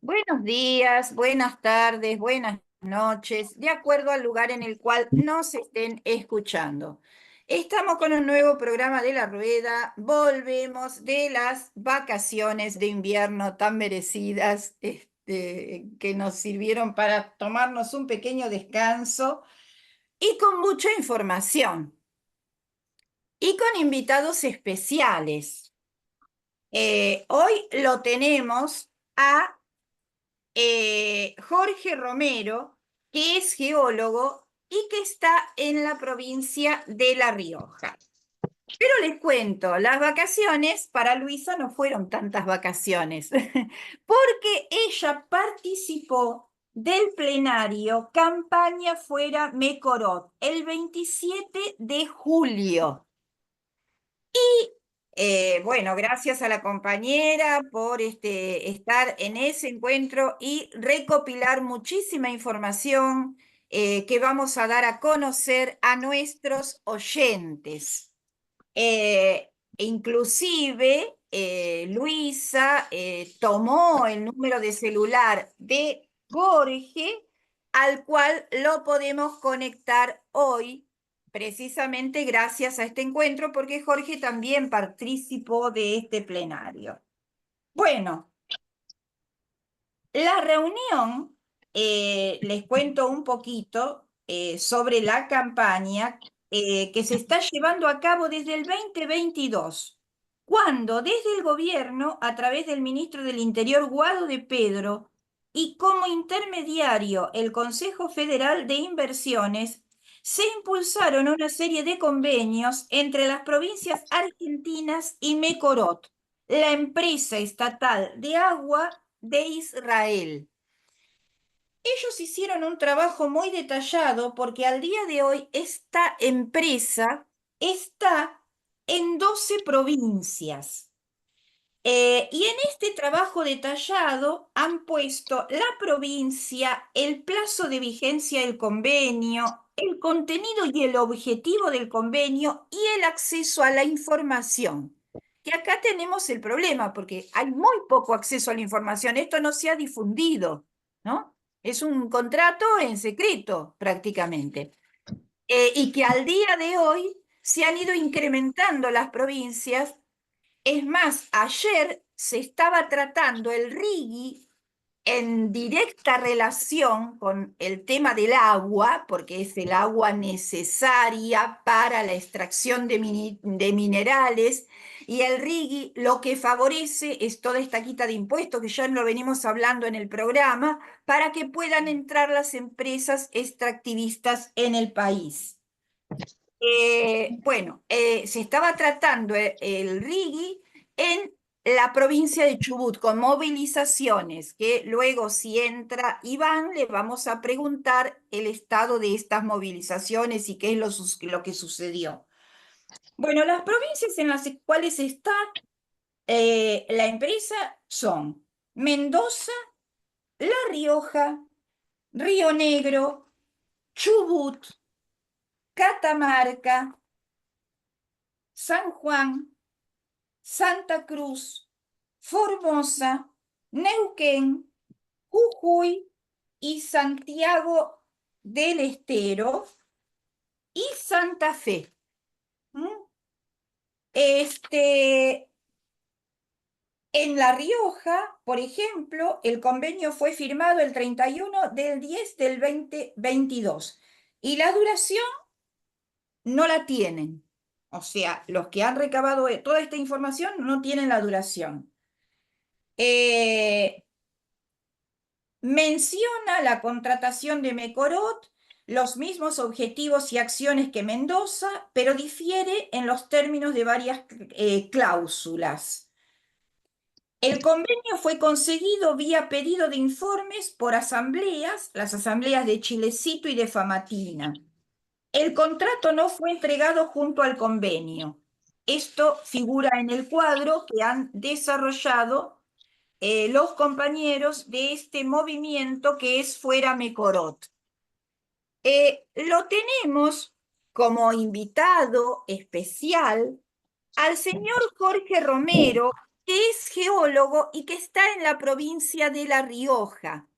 Buenos días, buenas tardes, buenas noches, de acuerdo al lugar en el cual nos estén escuchando. Estamos con un nuevo programa de La Rueda, volvemos de las vacaciones de invierno tan merecidas, que nos sirvieron para tomarnos un pequeño descanso y con mucha información y con invitados especiales. Hoy lo tenemos a Jorge Romero, que es geólogo y que está en la provincia de La Rioja. Pero les cuento, las vacaciones para Luisa no fueron tantas vacaciones, porque ella participó del plenario Campaña Fuera Mecorot el 27 de julio. Bueno, gracias a la compañera por estar en ese encuentro y recopilar muchísima información que vamos a dar a conocer a nuestros oyentes. Inclusive, Luisa tomó el número de celular de Jorge, al cual lo podemos conectar hoy, precisamente gracias a este encuentro, porque Jorge también participó de este plenario. Bueno, la reunión, les cuento un poquito sobre la campaña que se está llevando a cabo desde el 2022, cuando desde el gobierno, a través del ministro del Interior, Guado de Pedro, y como intermediario el Consejo Federal de Inversiones, se impulsaron una serie de convenios entre las provincias argentinas y Mecorot, la empresa estatal de agua de Israel. Ellos hicieron un trabajo muy detallado porque al día de hoy esta empresa está en 12 provincias. Y en este trabajo detallado han puesto la provincia, el plazo de vigencia del convenio, el contenido y el objetivo del convenio y el acceso a la información. Que acá tenemos el problema porque hay muy poco acceso a la información. Esto no se ha difundido, ¿no? Es un contrato en secreto prácticamente. Y que al día de hoy se han ido incrementando las provincias. Es más, ayer se estaba tratando el RIGI en directa relación con el tema del agua, porque es el agua necesaria para la extracción de minerales, y el RIGI lo que favorece es toda esta quita de impuestos, que ya lo venimos hablando en el programa, para que puedan entrar las empresas extractivistas en el país. Se estaba tratando el RIGI en la provincia de Chubut con movilizaciones, que luego si entra Iván le vamos a preguntar el estado de estas movilizaciones y qué es lo que sucedió. Bueno, las provincias en las cuales está la empresa son Mendoza, La Rioja, Río Negro, Chubut, Catamarca, San Juan, Santa Cruz, Formosa, Neuquén, Jujuy y Santiago del Estero y Santa Fe. ¿Mm? Este, en La Rioja, por ejemplo, el convenio fue firmado el 31 del 10 del 2022 y la duración no la tienen. O sea, los que han recabado toda esta información no tienen la duración. Eh, Menciona la contratación de Mecorot, los mismos objetivos y acciones que Mendoza, pero difiere en los términos de varias cláusulas. El convenio fue conseguido vía pedido de informes por asambleas, las asambleas de Chilecito y de Famatina. El contrato no fue entregado junto al convenio. Esto figura en el cuadro que han desarrollado los compañeros de este movimiento que es Fuera Mecorot. Lo tenemos como invitado especial al señor Jorge Romero, que es geólogo y que está en la provincia de La Rioja.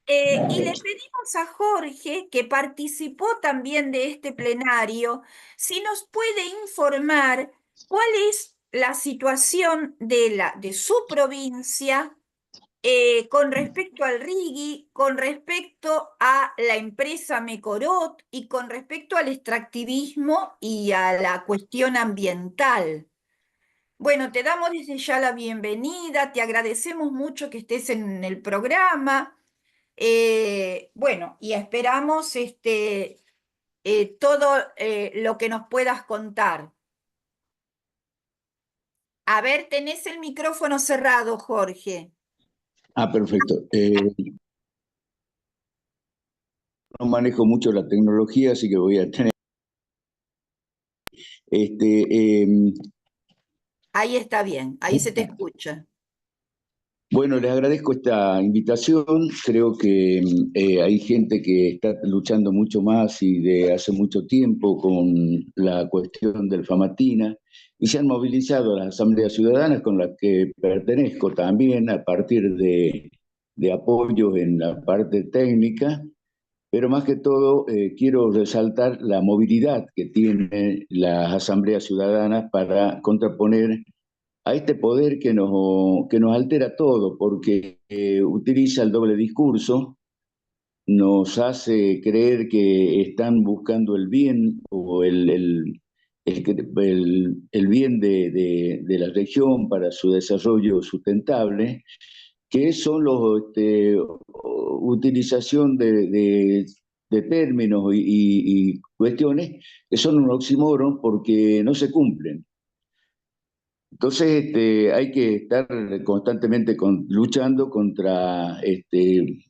Y le pedimos a Jorge, que participó también de este plenario, si nos puede informar cuál es la situación de su provincia con respecto al RIGI, con respecto a la empresa Mecorot y con respecto al extractivismo y a la cuestión ambiental. Bueno, te damos desde ya la bienvenida, te agradecemos mucho que estés en el programa. Bueno, y esperamos todo lo que nos puedas contar. A ver, tenés el micrófono cerrado, Jorge. Perfecto. No manejo mucho la tecnología, así que voy a tener... Este, Ahí está bien, ahí se te escucha. bueno, les agradezco esta invitación. Creo que hay gente que está luchando mucho más y de hace mucho tiempo con la cuestión del Famatina y se han movilizado las asambleas ciudadanas con las que pertenezco también a partir de apoyos en la parte técnica. Pero más que todo, quiero resaltar la movilidad que tienen las asambleas ciudadanas para contraponer a este poder que nos altera todo, porque utiliza el doble discurso, nos hace creer que están buscando el bien o el bien de la región para su desarrollo sustentable, que son los utilización de términos y cuestiones que son un oxímoron porque no se cumplen. Entonces hay que estar constantemente luchando contra,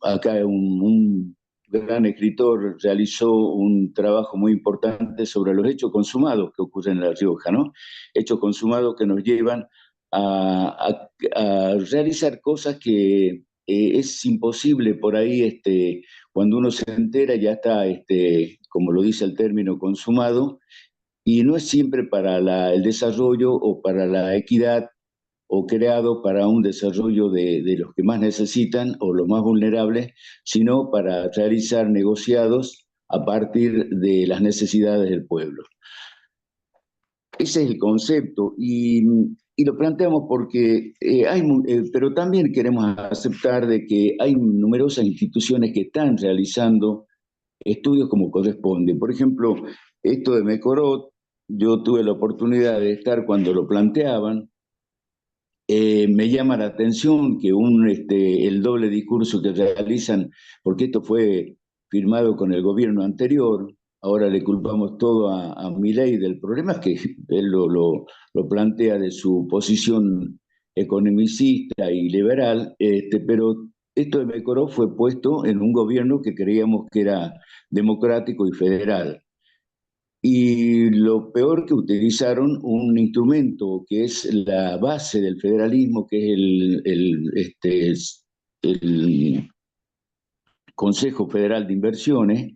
acá un gran escritor realizó un trabajo muy importante sobre los hechos consumados que ocurren en La Rioja, ¿no? Hechos consumados que nos llevan a realizar cosas que es imposible por ahí, cuando uno se entera ya está, como lo dice el término, consumado, y no es siempre para el desarrollo o para la equidad o creado para un desarrollo de los que más necesitan o los más vulnerables, sino para realizar negociados a partir de las necesidades del pueblo. Ese es el concepto y lo planteamos porque pero también queremos aceptar de que hay numerosas instituciones que están realizando estudios como corresponde. Por ejemplo, esto de Mecorot, yo tuve la oportunidad de estar cuando lo planteaban. Me llama la atención que el doble discurso que realizan, porque esto fue firmado con el gobierno anterior, ahora le culpamos todo a Milei del problema, es que él lo plantea de su posición economicista y liberal, pero esto de Mecoró fue puesto en un gobierno que creíamos que era democrático y federal. Y lo peor que utilizaron un instrumento que es la base del federalismo, que es el Consejo Federal de Inversiones,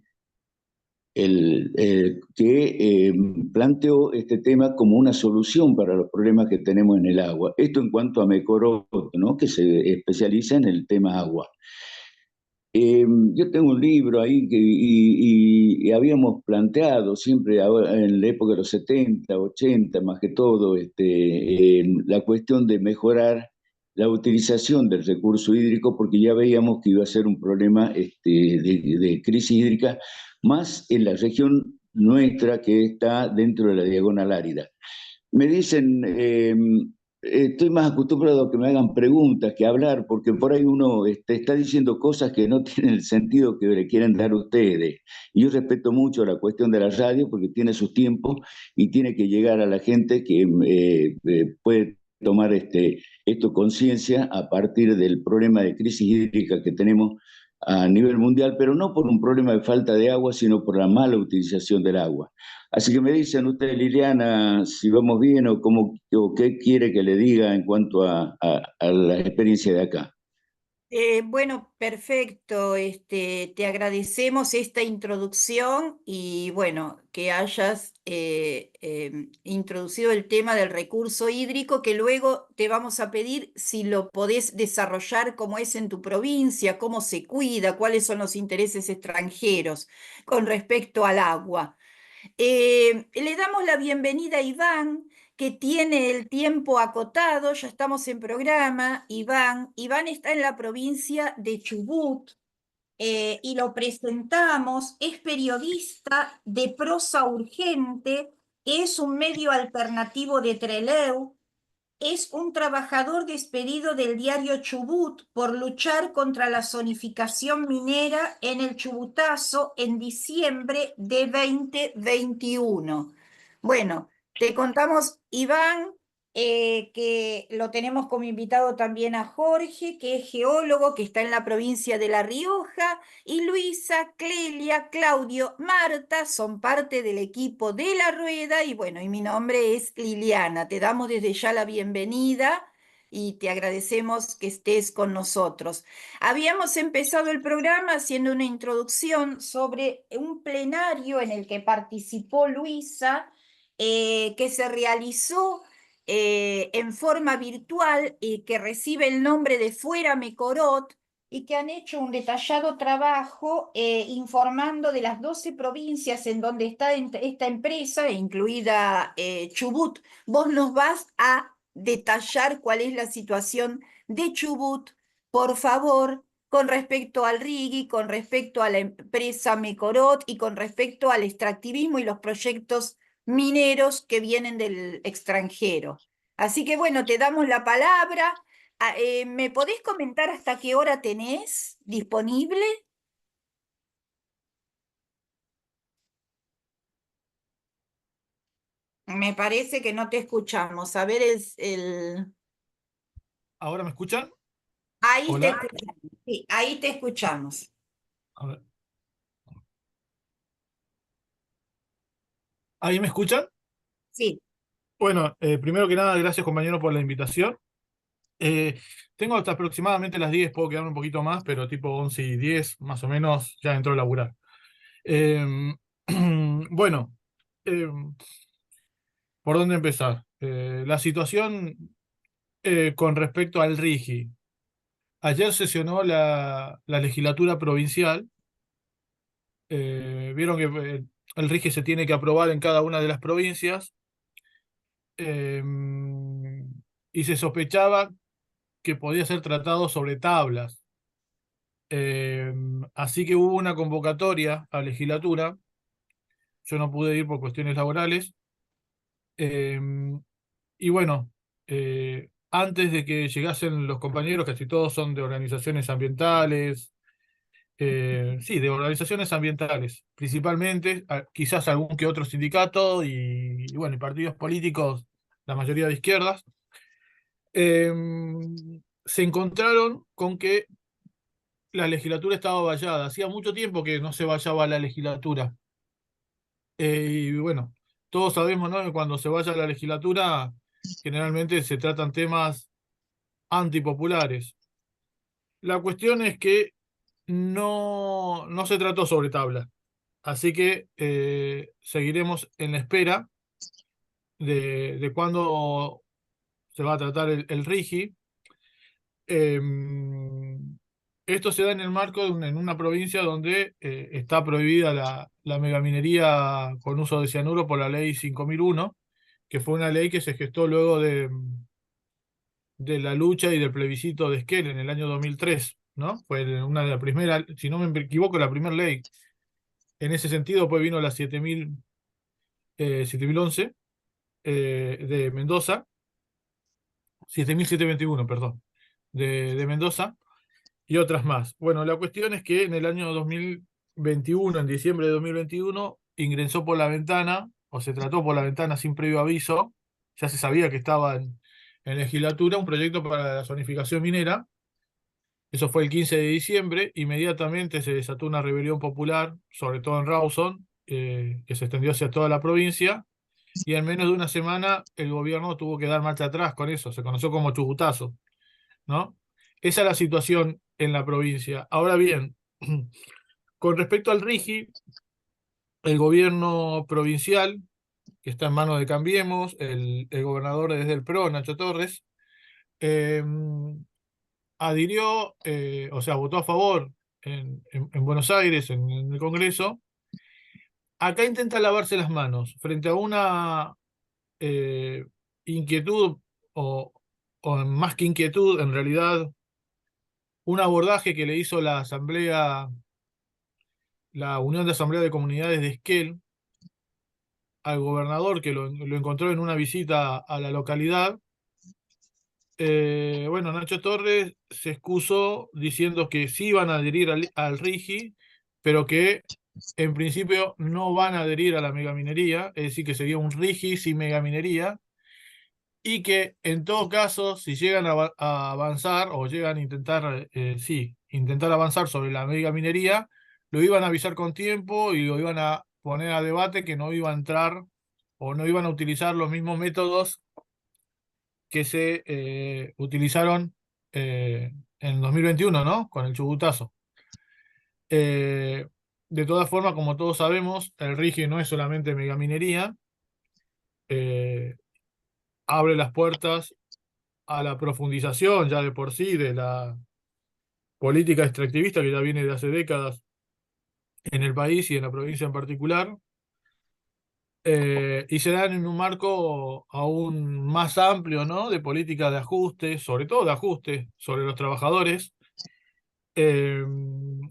que planteó este tema como una solución para los problemas que tenemos en el agua. Esto en cuanto a Mecorot, ¿no? Que se especializa en el tema agua. Yo tengo un libro ahí y habíamos planteado siempre en la época de los 70, 80, más que todo, la cuestión de mejorar la utilización del recurso hídrico porque ya veíamos que iba a ser un problema de crisis hídrica, más en la región nuestra que está dentro de la diagonal árida. Me dicen, estoy más acostumbrado a que me hagan preguntas que hablar, porque por ahí uno está diciendo cosas que no tienen el sentido que le quieren dar ustedes. Y yo respeto mucho la cuestión de la radio porque tiene sus tiempos y tiene que llegar a la gente que puede tomar esto conciencia a partir del problema de crisis hídrica que tenemos a nivel mundial, pero no por un problema de falta de agua, sino por la mala utilización del agua. Así que me dicen ustedes, Liliana, si vamos bien o qué quiere que le diga en cuanto a la experiencia de acá. Bueno, perfecto. Te agradecemos esta introducción y bueno, que hayas introducido el tema del recurso hídrico, que luego te vamos a pedir si lo podés desarrollar cómo es en tu provincia, cómo se cuida, cuáles son los intereses extranjeros con respecto al agua. Le damos la bienvenida a Iván, que tiene el tiempo acotado, ya estamos en programa. Iván está en la provincia de Chubut, y lo presentamos, es periodista de Prosa Urgente, es un medio alternativo de Trelew, es un trabajador despedido del diario Chubut por luchar contra la zonificación minera en el Chubutazo en diciembre de 2021. Bueno, te contamos, Iván, que lo tenemos como invitado también a Jorge, que es geólogo, que está en la provincia de La Rioja, y Luisa, Clelia, Claudio, Marta son parte del equipo de La Rueda y bueno, y mi nombre es Liliana. Te damos desde ya la bienvenida y te agradecemos que estés con nosotros. Habíamos empezado el programa haciendo una introducción sobre un plenario en el que participó Luisa, que se realizó en forma virtual y que recibe el nombre de Fuera Mecorot y que han hecho un detallado trabajo informando de las 12 provincias en donde está esta empresa, incluida Chubut. Vos nos vas a detallar cuál es la situación de Chubut, por favor, con respecto al RIGI, con respecto a la empresa Mecorot y con respecto al extractivismo y los proyectos mineros que vienen del extranjero. Así que bueno, te damos la palabra. ¿Me podés comentar hasta qué hora tenés disponible? Me parece que no te escuchamos. A ver, ¿Ahora me escuchan? ahí te Hola. escuchamos. Sí, ahí te escuchamos. A ver. ¿Ahí me escuchan? Sí. Bueno, primero que nada, gracias compañero por la invitación. Eh, Tengo hasta aproximadamente las 10, puedo quedarme un poquito más, pero tipo 11 y 10 más o menos ya entró a laburar. Eh, bueno, eh, ¿por dónde empezar? La situación con respecto al RIGI. Ayer sesionó la legislatura provincial. Vieron que el RIGI se tiene que aprobar en cada una de las provincias. eh, y se sospechaba que podía ser tratado sobre tablas. Eh, Así que hubo una convocatoria a legislatura. Yo no pude ir por cuestiones laborales. Eh, y bueno, antes de que llegasen los compañeros, casi todos son de organizaciones ambientales, sí, de organizaciones ambientales, principalmente, quizás algún que otro sindicato y bueno, y partidos políticos, la mayoría de izquierdas. eh, Se encontraron con que la legislatura estaba vallada. Hacía mucho tiempo que no se vallaba la legislatura. Y bueno, todos sabemos, ¿no?, que cuando se vaya la legislatura, generalmente se tratan temas antipopulares. La cuestión es que no se trató sobre tabla. Así que seguiremos en la espera de cuándo se va a tratar el RIGI. Eh, Esto se da en el marco en una provincia donde está prohibida la megaminería con uso de cianuro por la ley 5001, que fue una ley que se gestó luego de la lucha y del plebiscito de Esquel en el año 2003, ¿no? Fue una de las primeras, si no me equivoco, la primera ley. En ese sentido, pues vino la 7011 de Mendoza, 7721, perdón, de Mendoza y otras más. Bueno, la cuestión es que en el año 2021, en diciembre de 2021, ingresó por la ventana, o se trató por la ventana sin previo aviso, ya se sabía que estaba en legislatura, un proyecto para la zonificación minera. Eso fue el 15 de diciembre, inmediatamente se desató una rebelión popular, sobre todo en Rawson, que se extendió hacia toda la provincia, y en menos de una semana el gobierno tuvo que dar marcha atrás con eso, se conoció como chubutazo, ¿no? Esa es la situación en la provincia. Ahora bien, con respecto al RIGI, el gobierno provincial, que está en manos de Cambiemos, el gobernador es del PRO, Nacho Torres, eh, adhirió, o sea, votó a favor en Buenos Aires, en el Congreso. Acá intenta lavarse las manos frente a una eh, inquietud, o, o más que inquietud, en realidad, un abordaje que le hizo la Unión de Asamblea de Comunidades de Esquel al gobernador, que lo encontró en una visita a la localidad. Bueno, Nacho Torres se excusó diciendo que sí iban a adherir al RIGI, pero que en principio no van a adherir a la megaminería, es decir, que sería un RIGI sin megaminería, y que en todo caso, si llegan a avanzar o llegan a intentar, sí, intentar avanzar sobre la megaminería, lo iban a avisar con tiempo y lo iban a poner a debate, que no iba a entrar o no iban a utilizar los mismos métodos que se utilizaron en 2021, ¿no? Con el Chubutazo. Eh, de todas formas, como todos sabemos, el RIGI no es solamente megaminería, eh, abre las puertas a la profundización ya de por sí de la política extractivista que ya viene de hace décadas en el país y en la provincia en particular, y se dan en un marco aún más amplio, ¿no? De políticas de ajuste, sobre todo de ajuste sobre los trabajadores. Eh,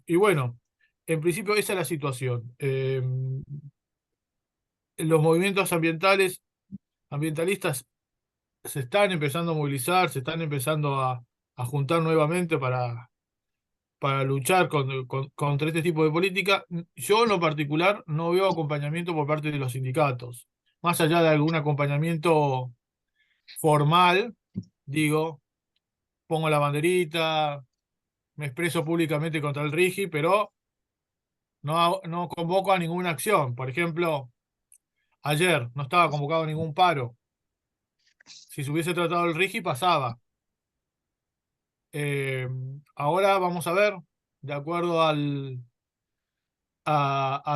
y bueno, en principio esa es la situación. Los movimientos ambientalistas se están empezando a movilizar, se están empezando a juntar nuevamente para luchar contra este tipo de política. Yo en lo particular no veo acompañamiento por parte de los sindicatos. Más allá de algún acompañamiento formal, digo, pongo la banderita, me expreso públicamente contra el RIGI, pero no convoco a ninguna acción. Por ejemplo, ayer no estaba convocado a ningún paro. Si se hubiese tratado el RIGI pasaba. Eh, Ahora vamos a ver, de acuerdo a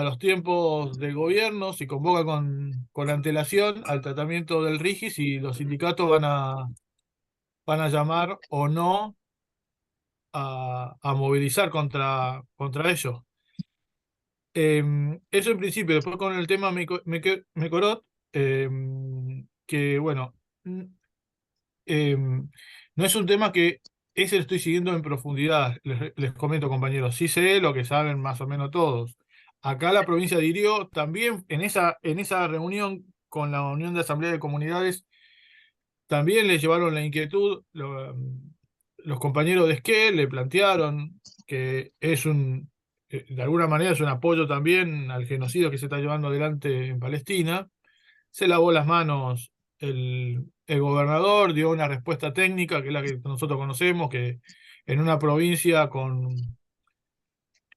los tiempos del gobierno, si convoca con antelación al tratamiento del RIGI, si los sindicatos van a llamar o no a movilizar contra ellos. Eso en principio. Después con el tema Mecorot, que bueno, n- no es un tema que ese lo estoy siguiendo en profundidad, les comento, compañeros. Sí sé lo que saben más o menos todos. Acá la provincia de Irió también, en esa reunión con la Unión de Asamblea de Comunidades, también le llevaron la inquietud. Los compañeros de Esquel le plantearon que de alguna manera es un apoyo también al genocidio que se está llevando adelante en Palestina. Se lavó las manos el gobernador, dio una respuesta técnica, que es la que nosotros conocemos, que en una provincia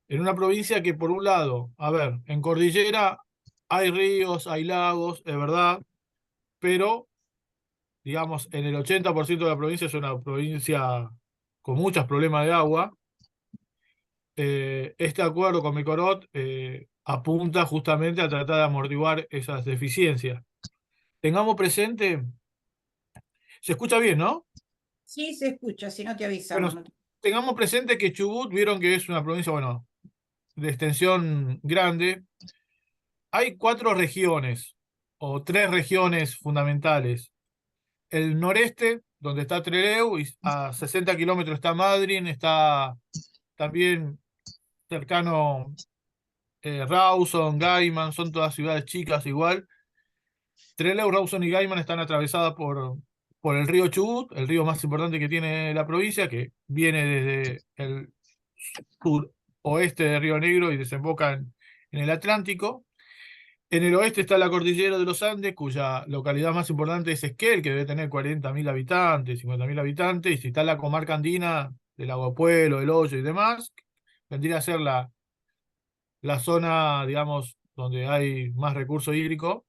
en una provincia que, por un lado, a ver, en cordillera hay ríos, hay lagos, es verdad, pero digamos, en el 80% de la provincia es una provincia con muchos problemas de agua. Este acuerdo con Mecorot apunta justamente a tratar de amortiguar esas deficiencias. Tengamos presente, se escucha bien, ¿no? Sí, se escucha, si no te Bueno, avisamos. tengamos presente que Chubut, vieron que es una provincia, bueno, de extensión grande. Hay cuatro regiones, o tres regiones fundamentales. El noreste, donde está Trelew, y a 60 kilómetros está Madryn, está también cercano Rawson, Gaiman, son todas ciudades chicas igual. Trelew, Rawson y Gaiman están atravesadas por el río Chubut, el río más importante que tiene la provincia, que viene desde el suroeste de Río Negro y desemboca en el Atlántico. En el oeste está la cordillera de los Andes, cuya localidad más importante es Esquel, que debe tener 40.000 habitantes, 50.000 habitantes, y si está la comarca andina del Aguapuelo, el Hoyo y demás, vendría a ser la zona, digamos, donde hay más recurso hídrico.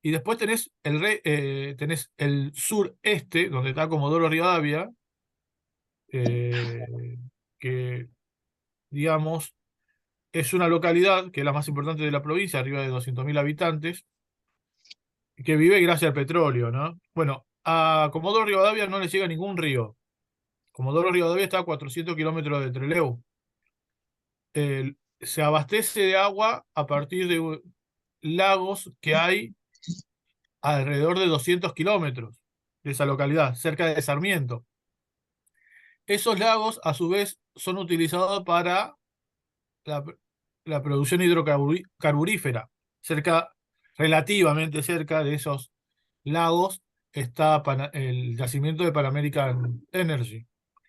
Y después tenés el sureste, donde está Comodoro Rivadavia, eh, que, digamos, es una localidad que es la más importante de la provincia, arriba de 200.000 habitantes, que vive gracias al petróleo, ¿no? Bueno, a Comodoro Rivadavia no le llega ningún río. Comodoro Rivadavia está a 400 kilómetros de Trelew. Se abastece de agua a partir de lagos que hay alrededor de 200 kilómetros de esa localidad, cerca de Sarmiento. Esos lagos, a su vez, son utilizados para la, la producción hidrocarburífera. Relativamente cerca de esos lagos está el yacimiento de Pan American Energy,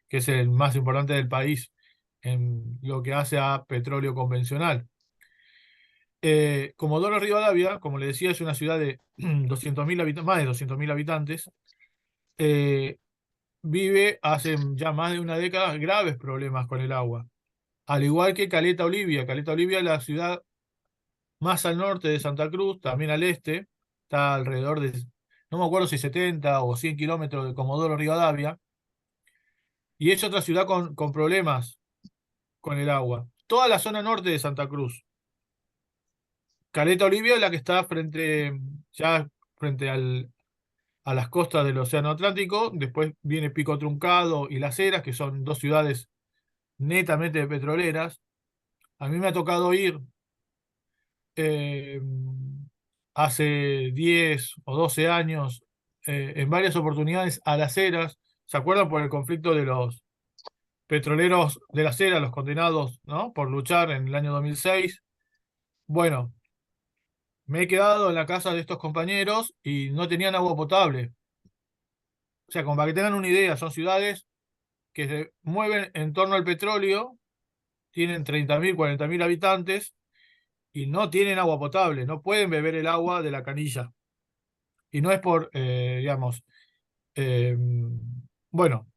que es el más importante del país en lo que hace a petróleo convencional. Comodoro Rivadavia, como le decía, es una ciudad de 200.000 habitantes, más de 200.000 habitantes. eh, Vive hace ya más de una década graves problemas con el agua. Al igual que Caleta Olivia. Caleta Olivia es la ciudad más al norte de Santa Cruz, también al este. Está alrededor de, no me acuerdo si 70 o 100 kilómetros de Comodoro Rivadavia. Y es otra ciudad con problemas con el agua. Toda la zona norte de Santa Cruz. Caleta Olivia es la que está ya frente a las costas del Océano Atlántico. Después viene Pico Truncado y Las Heras, que son dos ciudades netamente petroleras. A mí me ha tocado ir eh, hace 10 o 12 años en varias oportunidades a Las Heras. ¿Se acuerdan por el conflicto de los petroleros de Las Heras, los condenados, ¿no?, por luchar en el año 2006? Bueno, me he quedado en la casa de estos compañeros y no tenían agua potable. O sea, como para que tengan una idea, son ciudades que se mueven en torno al petróleo, tienen 30.000, 40.000 habitantes y no tienen agua potable, no pueden beber el agua de la canilla. Y no es por, digamos, eh, bueno,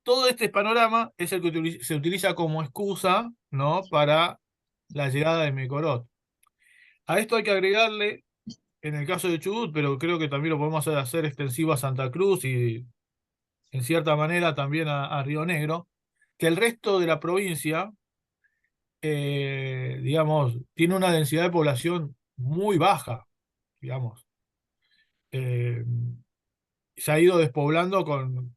todo este panorama es el que se utiliza como excusa, ¿no?, para la llegada de Mecorot. A esto hay que agregarle, en el caso de Chubut, pero creo que también lo podemos hacer extensivo a Santa Cruz y en cierta manera también a Río Negro, que el resto de la provincia, digamos, tiene una densidad de población muy baja, digamos. Eh, Se ha ido despoblando con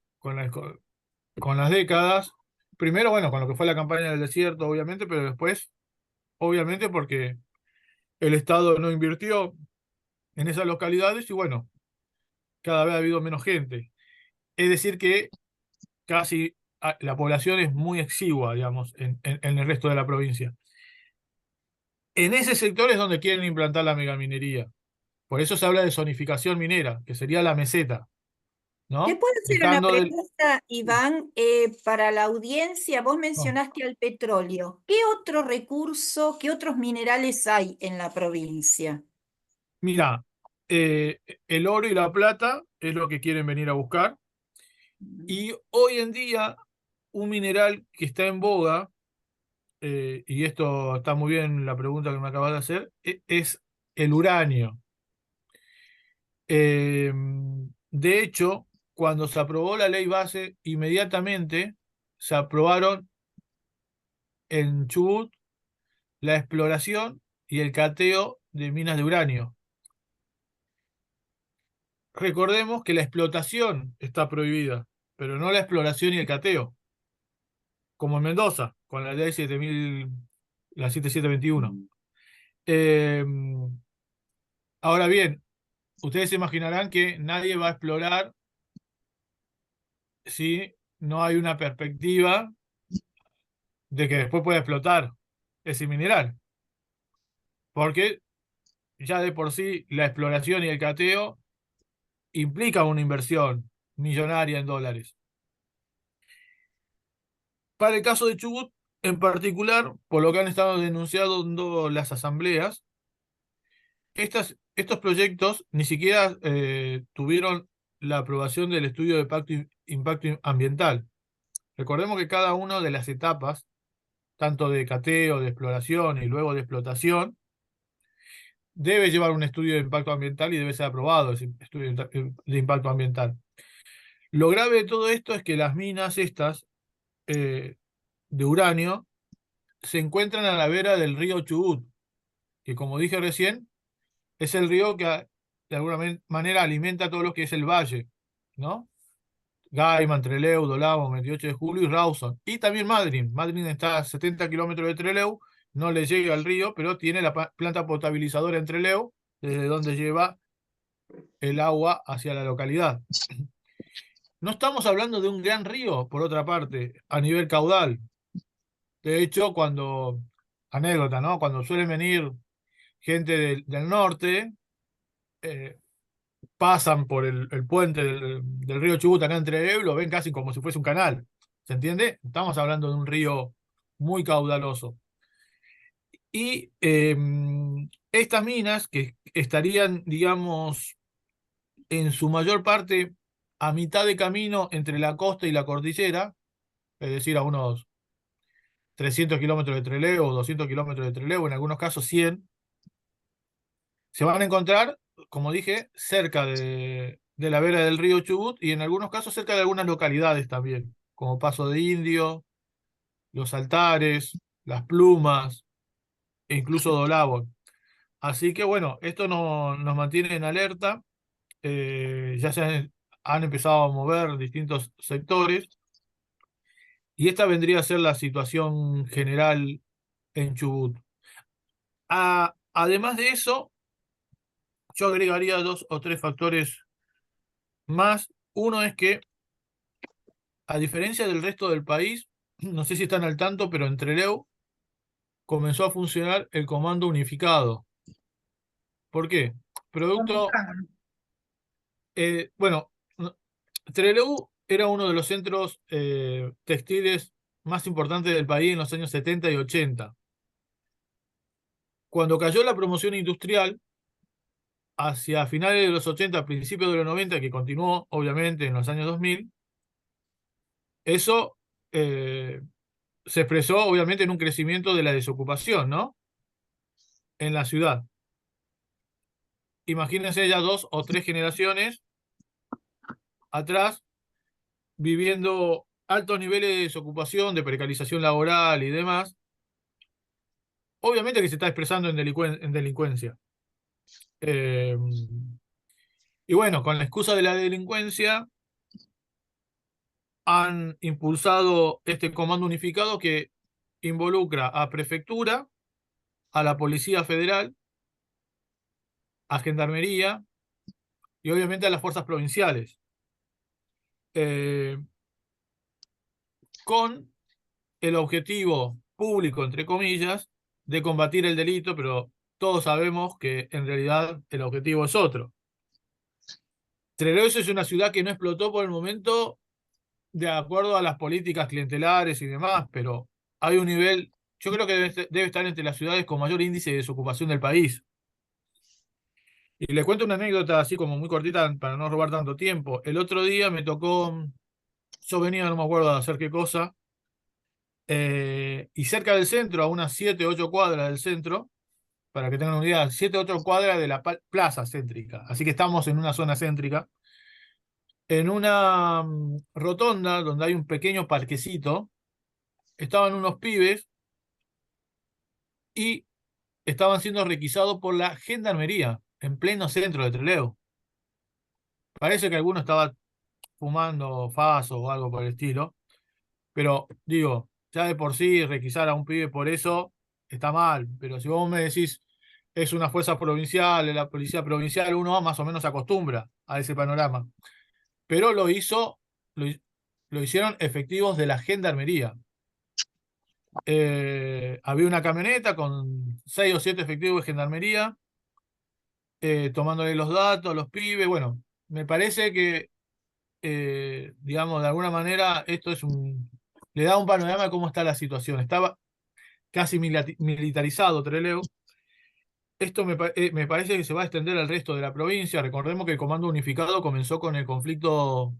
las décadas. Primero, bueno, con lo que fue la campaña del desierto, obviamente, pero después, obviamente, porque el Estado no invirtió en esas localidades y bueno, cada vez ha habido menos gente. Es decir, que casi la población es muy exigua, digamos, en el resto de la provincia. En ese sector es donde quieren implantar la megaminería. Por eso se habla de zonificación minera, que sería la meseta, ¿Te ¿no? puedo hacer una Dejando del... pregunta, Iván? Para la audiencia, vos no, mencionaste al petróleo. ¿Qué otro recurso, qué otros minerales hay en la provincia? mira, el oro y la plata es lo que quieren venir a buscar. Y hoy en día, un mineral que está en boga, y esto está muy bien la pregunta que me acabas de hacer, es el uranio. Eh, de hecho, cuando se aprobó la ley base, inmediatamente se aprobaron en Chubut la exploración y el cateo de minas de uranio. Recordemos que la explotación está prohibida, pero no la exploración y el cateo, como en Mendoza, con la ley 7000, la 7721. Eh, Ahora bien, ustedes se imaginarán que nadie va a explorar si no hay una perspectiva de que después pueda explotar ese mineral, porque ya de por sí la exploración y el cateo implican una inversión millonaria en dólares. Para el caso de Chubut, en particular, por lo que han estado denunciando las asambleas, estos proyectos ni siquiera tuvieron la aprobación del estudio de impacto ambiental. Recordemos que cada una de las etapas, tanto de cateo, de exploración y luego de explotación, debe llevar un estudio de impacto ambiental y debe ser aprobado ese estudio de impacto ambiental. Lo grave de todo esto es que las minas estas eh, de uranio se encuentran a la vera del río Chubut, que como dije recién, es el río que de alguna manera alimenta todo lo que es el valle, ¿no? Gaiman, Trelew, Dolabo, 28 de julio y Rawson. Y también Madryn. Madryn está a 70 kilómetros de Trelew, no le llega al río, pero tiene la planta potabilizadora en Trelew, desde donde lleva el agua hacia la localidad. No estamos hablando de un gran río, por otra parte, a nivel caudal. De hecho, anécdota, ¿no? Cuando suelen venir gente del norte, eh, pasan por el puente del río Chubut acá entre Ebro, lo ven casi como si fuese un canal. ¿Se entiende? Estamos hablando de un río muy caudaloso. Y estas minas que estarían, digamos, en su mayor parte a mitad de camino entre la costa y la cordillera, es decir, a unos 300 kilómetros de Trelew o 200 kilómetros de Trelew, en algunos casos 100, se van a encontrar, como dije, cerca de la vera del río Chubut y en algunos casos cerca de algunas localidades también, como Paso de Indio, Los Altares, Las Plumas e incluso Dolabo. Así que bueno, esto nos mantiene en alerta. Ya han empezado a mover distintos sectores y esta vendría a ser la situación general en Chubut. Además de eso, yo agregaría dos o tres factores más. Uno es que, a diferencia del resto del país, no sé si están al tanto, pero en Trelew comenzó a funcionar el comando unificado. ¿Por qué? Producto, Contame. bueno, Trelew era uno de los centros textiles más importantes del país en los años 70 y 80. Cuando cayó la promoción industrial, hacia finales de los 80, principios de los 90, que continuó obviamente en los años 2000, eso eh, se expresó obviamente en un crecimiento de la desocupación, ¿no? En la ciudad. Imagínense ya 2 o 3 generaciones atrás viviendo altos niveles de desocupación, de precarización laboral y demás. Obviamente que se está expresando en delincuencia. Eh, y bueno, con la excusa de la delincuencia, han impulsado este comando unificado que involucra a prefectura, a la Policía Federal, a Gendarmería y obviamente a las fuerzas provinciales, eh, con el objetivo público, entre comillas, de combatir el delito, pero todos sabemos que en realidad el objetivo es otro. Trelew es una ciudad que no explotó por el momento de acuerdo a las políticas clientelares y demás, pero hay un nivel, yo creo que debe estar entre las ciudades con mayor índice de desocupación del país. Y les cuento una anécdota así como muy cortita para no robar tanto tiempo. El otro día me tocó, yo venía, no me acuerdo de hacer qué cosa, y cerca del centro, a unas 7 8 cuadras del centro, para que tengan una idea, 7 8 cuadras de la plaza céntrica. Así que estamos en una zona céntrica, en una rotonda donde hay un pequeño parquecito, estaban unos pibes y estaban siendo requisados por la gendarmería en pleno centro de Trelew. Parece que alguno estaba fumando faso o algo por el estilo, pero digo, ya de por sí requisar a un pibe por eso está mal, pero si vos me decís es una fuerza provincial, es la policía provincial, uno más o menos se acostumbra a ese panorama. Pero lo, lo hicieron efectivos de la gendarmería. Había una camioneta con 6 o 7 efectivos de gendarmería, tomándole los datos a los pibes. Bueno, me parece que, digamos, de alguna manera esto le da un panorama de cómo está la situación. Estaba casi militarizado Trelew. Esto me parece que se va a extender al resto de la provincia. Recordemos que el Comando Unificado comenzó con el conflicto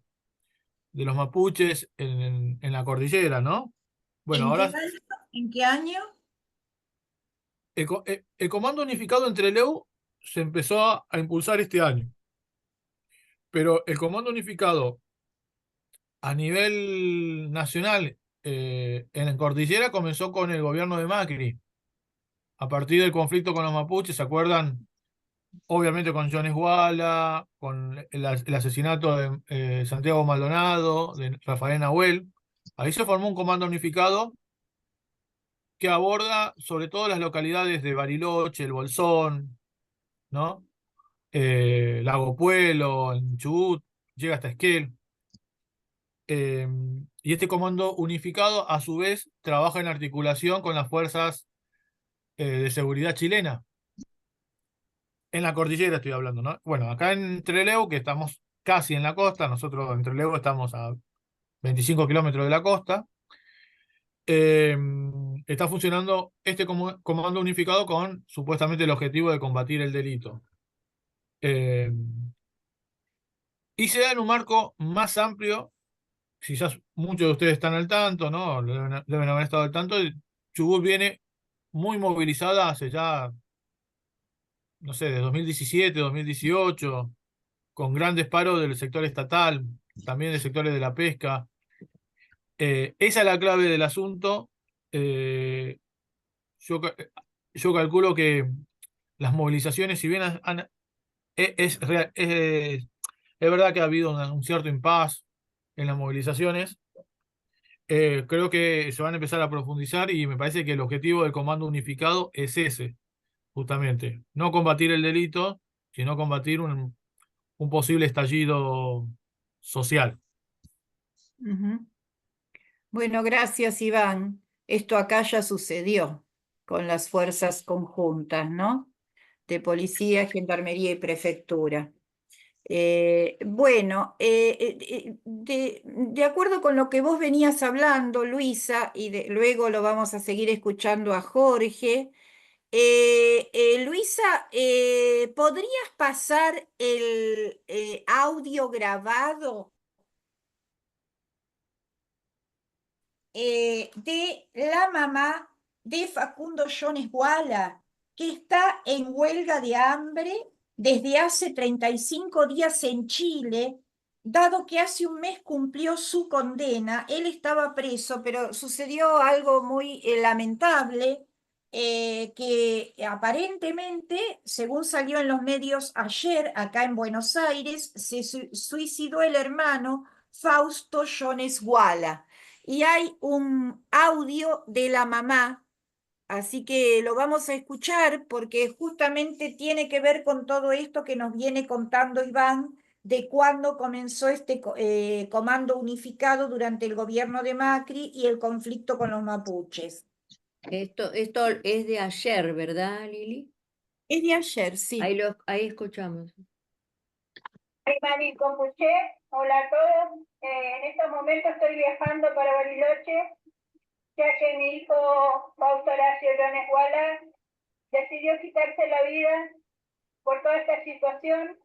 de los mapuches en la cordillera, ¿no? Bueno, ¿En qué ahora año? ¿En qué año? el Comando Unificado en Trelew se empezó a impulsar este año, pero el Comando Unificado a nivel nacional En Cordillera comenzó con el gobierno de Macri. A partir del conflicto con los mapuches, ¿se acuerdan? Obviamente con Jones Walla, con el asesinato de Santiago Maldonado, de Rafael Nahuel. Ahí se formó un comando unificado que aborda sobre todo las localidades de Bariloche, El Bolsón, ¿no? Lago Puelo, en Chubut, llega hasta Esquel. Eh, y este comando unificado, a su vez, trabaja en articulación con las fuerzas de seguridad chilena. En la cordillera estoy hablando, ¿no? Bueno, acá en Trelew, que estamos casi en la costa, nosotros en Trelew estamos a 25 kilómetros de la costa, eh, está funcionando este comando unificado con supuestamente el objetivo de combatir el delito. Eh, y se da en un marco más amplio, quizás muchos de ustedes están al tanto, ¿no? Deben haber estado al tanto. Chubut viene muy movilizada hace ya, no sé, de 2017, 2018, con grandes paros del sector estatal, también de sectores de la pesca. Esa es la clave del asunto. Eh, yo, yo calculo que las movilizaciones, si bien es verdad que ha habido un cierto impas en las movilizaciones, creo que se van a empezar a profundizar y me parece que el objetivo del comando unificado es ese, justamente. No combatir el delito, sino combatir un posible estallido social. Ujú. Bueno, gracias, Iván. Esto acá ya sucedió con las fuerzas conjuntas, ¿no? De policía, gendarmería y prefectura. Bueno, de acuerdo con lo que vos venías hablando, Luisa, y luego lo vamos a seguir escuchando a Jorge. Luisa, ¿podrías pasar el audio grabado de la mamá de Facundo Jones Walla, que está en huelga de hambre desde hace 35 días en Chile, dado que hace un mes cumplió su condena? Él estaba preso, pero sucedió algo muy lamentable, que aparentemente, según salió en los medios ayer acá en Buenos Aires, se suicidó el hermano Fausto Jones Walla. Y hay un audio de la mamá, así que lo vamos a escuchar porque justamente tiene que ver con todo esto que nos viene contando Iván, de cuándo comenzó este comando unificado durante el gobierno de Macri y el conflicto con los mapuches. Esto es de ayer, ¿verdad, Lili? Es de ayer, sí. Ahí escuchamos. Soy Mari Compuché, hola a todos. En estos momentos estoy viajando para Bariloche, ya que mi hijo Fausto Horacio Jones Walla decidió quitarse la vida por toda esta situación.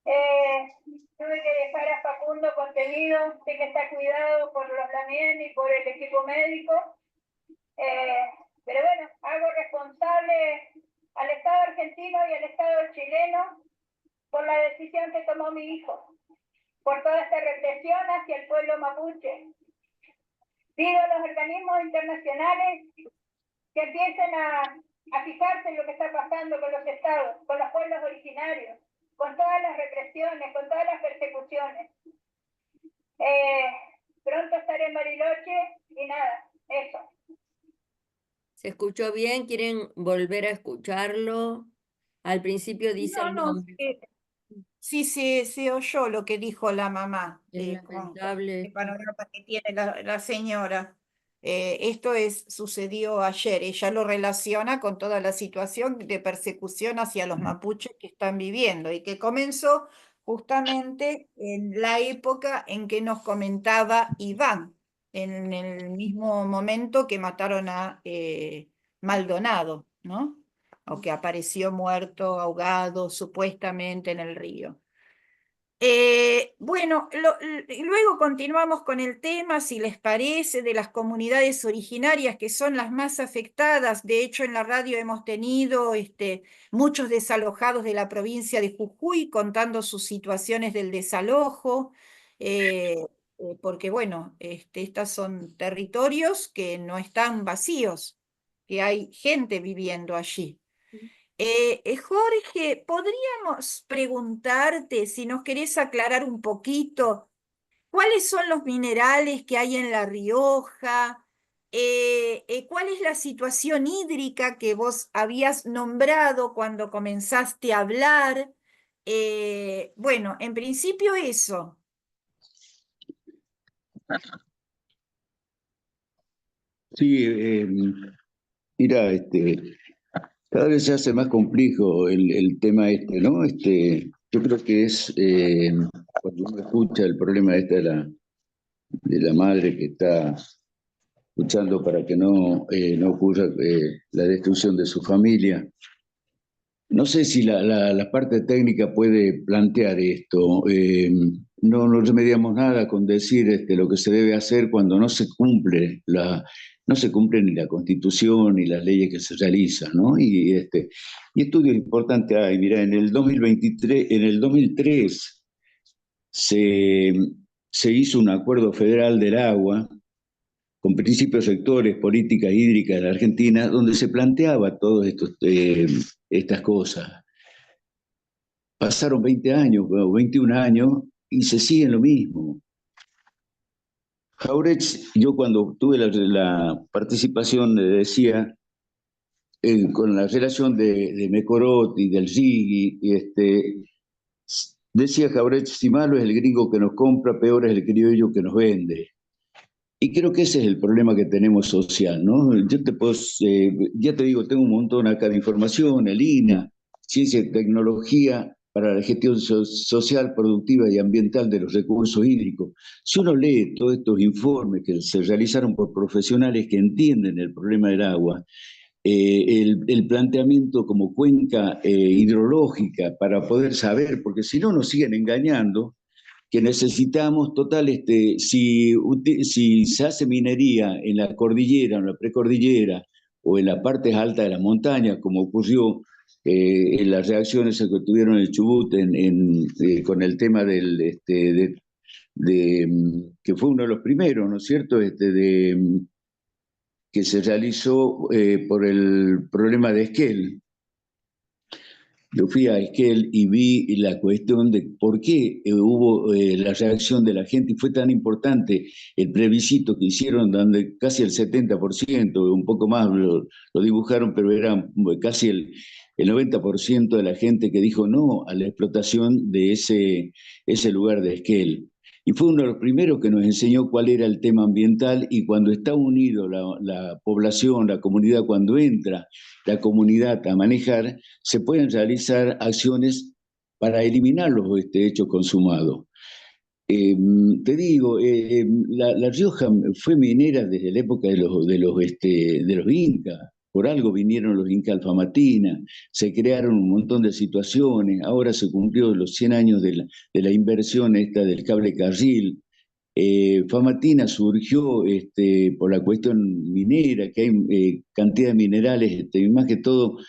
Tuve que dejar a Facundo contenido, sé que está cuidado por los LAMIEN y por el equipo médico, pero bueno, hago responsable al Estado argentino y al Estado chileno por la decisión que tomó mi hijo, por toda esta represión hacia el pueblo mapuche. Pido a los organismos internacionales que empiecen a fijarse en lo que está pasando con los estados, con los pueblos originarios, con todas las represiones, con todas las persecuciones. Pronto estaré en Bariloche y nada, eso. ¿Se escuchó bien? ¿Quieren volver a escucharlo? Al principio dice No, el no, nombre. sí, se oyó lo que dijo la mamá, Es con lamentable. el panorama que tiene la señora. Sucedió ayer, ella lo relaciona con toda la situación de persecución hacia los mapuches que están viviendo y que comenzó justamente en la época en que nos comentaba Iván, en el mismo momento que mataron a Maldonado, ¿no? O que apareció muerto, ahogado, supuestamente en el río. Bueno, luego continuamos con el tema, si les parece, de las comunidades originarias que son las más afectadas. De hecho, en la radio hemos tenido muchos desalojados de la provincia de Jujuy contando sus situaciones del desalojo. porque bueno, estos son territorios que no están vacíos, que hay gente viviendo allí. Jorge, ¿podríamos preguntarte si nos querés aclarar un poquito cuáles son los minerales que hay en La Rioja? ¿Cuál es la situación hídrica que vos habías nombrado cuando comenzaste a hablar? Bueno, en principio eso. Sí, mira, cada vez se hace más complejo el tema ¿no? Yo creo que es cuando uno escucha el problema de la madre que está luchando para que no ocurra la destrucción de su familia. No sé si la parte técnica puede plantear esto. No remediamos nada con decir lo que se debe hacer cuando no se cumple ni la Constitución ni las leyes que se realizan, ¿no? Y estudios importantes hay. Mira, en el 2003 se, se hizo un acuerdo federal del agua con principios rectores, políticas hídricas de la Argentina, donde se planteaba todas estas cosas. Pasaron 20 años, o 21 años, y se sigue lo mismo. Jauretz, yo cuando tuve la participación, decía, con la relación de Mecorot y del Gigi, decía Jauretz, si malo es el gringo que nos compra, peor es el criollo que nos vende. Y creo que ese es el problema que tenemos social, ¿no? Ya te digo, tengo un montón acá de información, el INA, Ciencia y Tecnología para la Gestión Social, Productiva y Ambiental de los Recursos Hídricos. Si uno lee todos estos informes que se realizaron por profesionales que entienden el problema del agua, el planteamiento como cuenca hidrológica para poder saber, porque si no nos siguen engañando, que necesitamos, total, si se hace minería en la cordillera, en la precordillera o en las partes altas de la montaña, como ocurrió en las reacciones que tuvieron en Chubut con el tema que fue uno de los primeros, ¿no es cierto?, que se realizó por el problema de Esquel. Yo fui a Esquel y vi la cuestión de por qué hubo la reacción de la gente y fue tan importante el plebiscito que hicieron, donde casi el 70%, un poco más lo dibujaron, pero era casi el 90% de la gente que dijo no a la explotación de ese lugar de Esquel. Y fue uno de los primeros que nos enseñó cuál era el tema ambiental y cuando está unido la población, la comunidad, cuando entra la comunidad a manejar, se pueden realizar acciones para eliminar los hechos consumados. Te digo, la Rioja fue minera desde la época de los incas. Por algo vinieron los incas Alfamatina, se crearon un montón de situaciones. Ahora se cumplió los 100 años de la inversión esta del cable carril. Famatina surgió por la cuestión minera, que hay cantidad de minerales, y más que todo,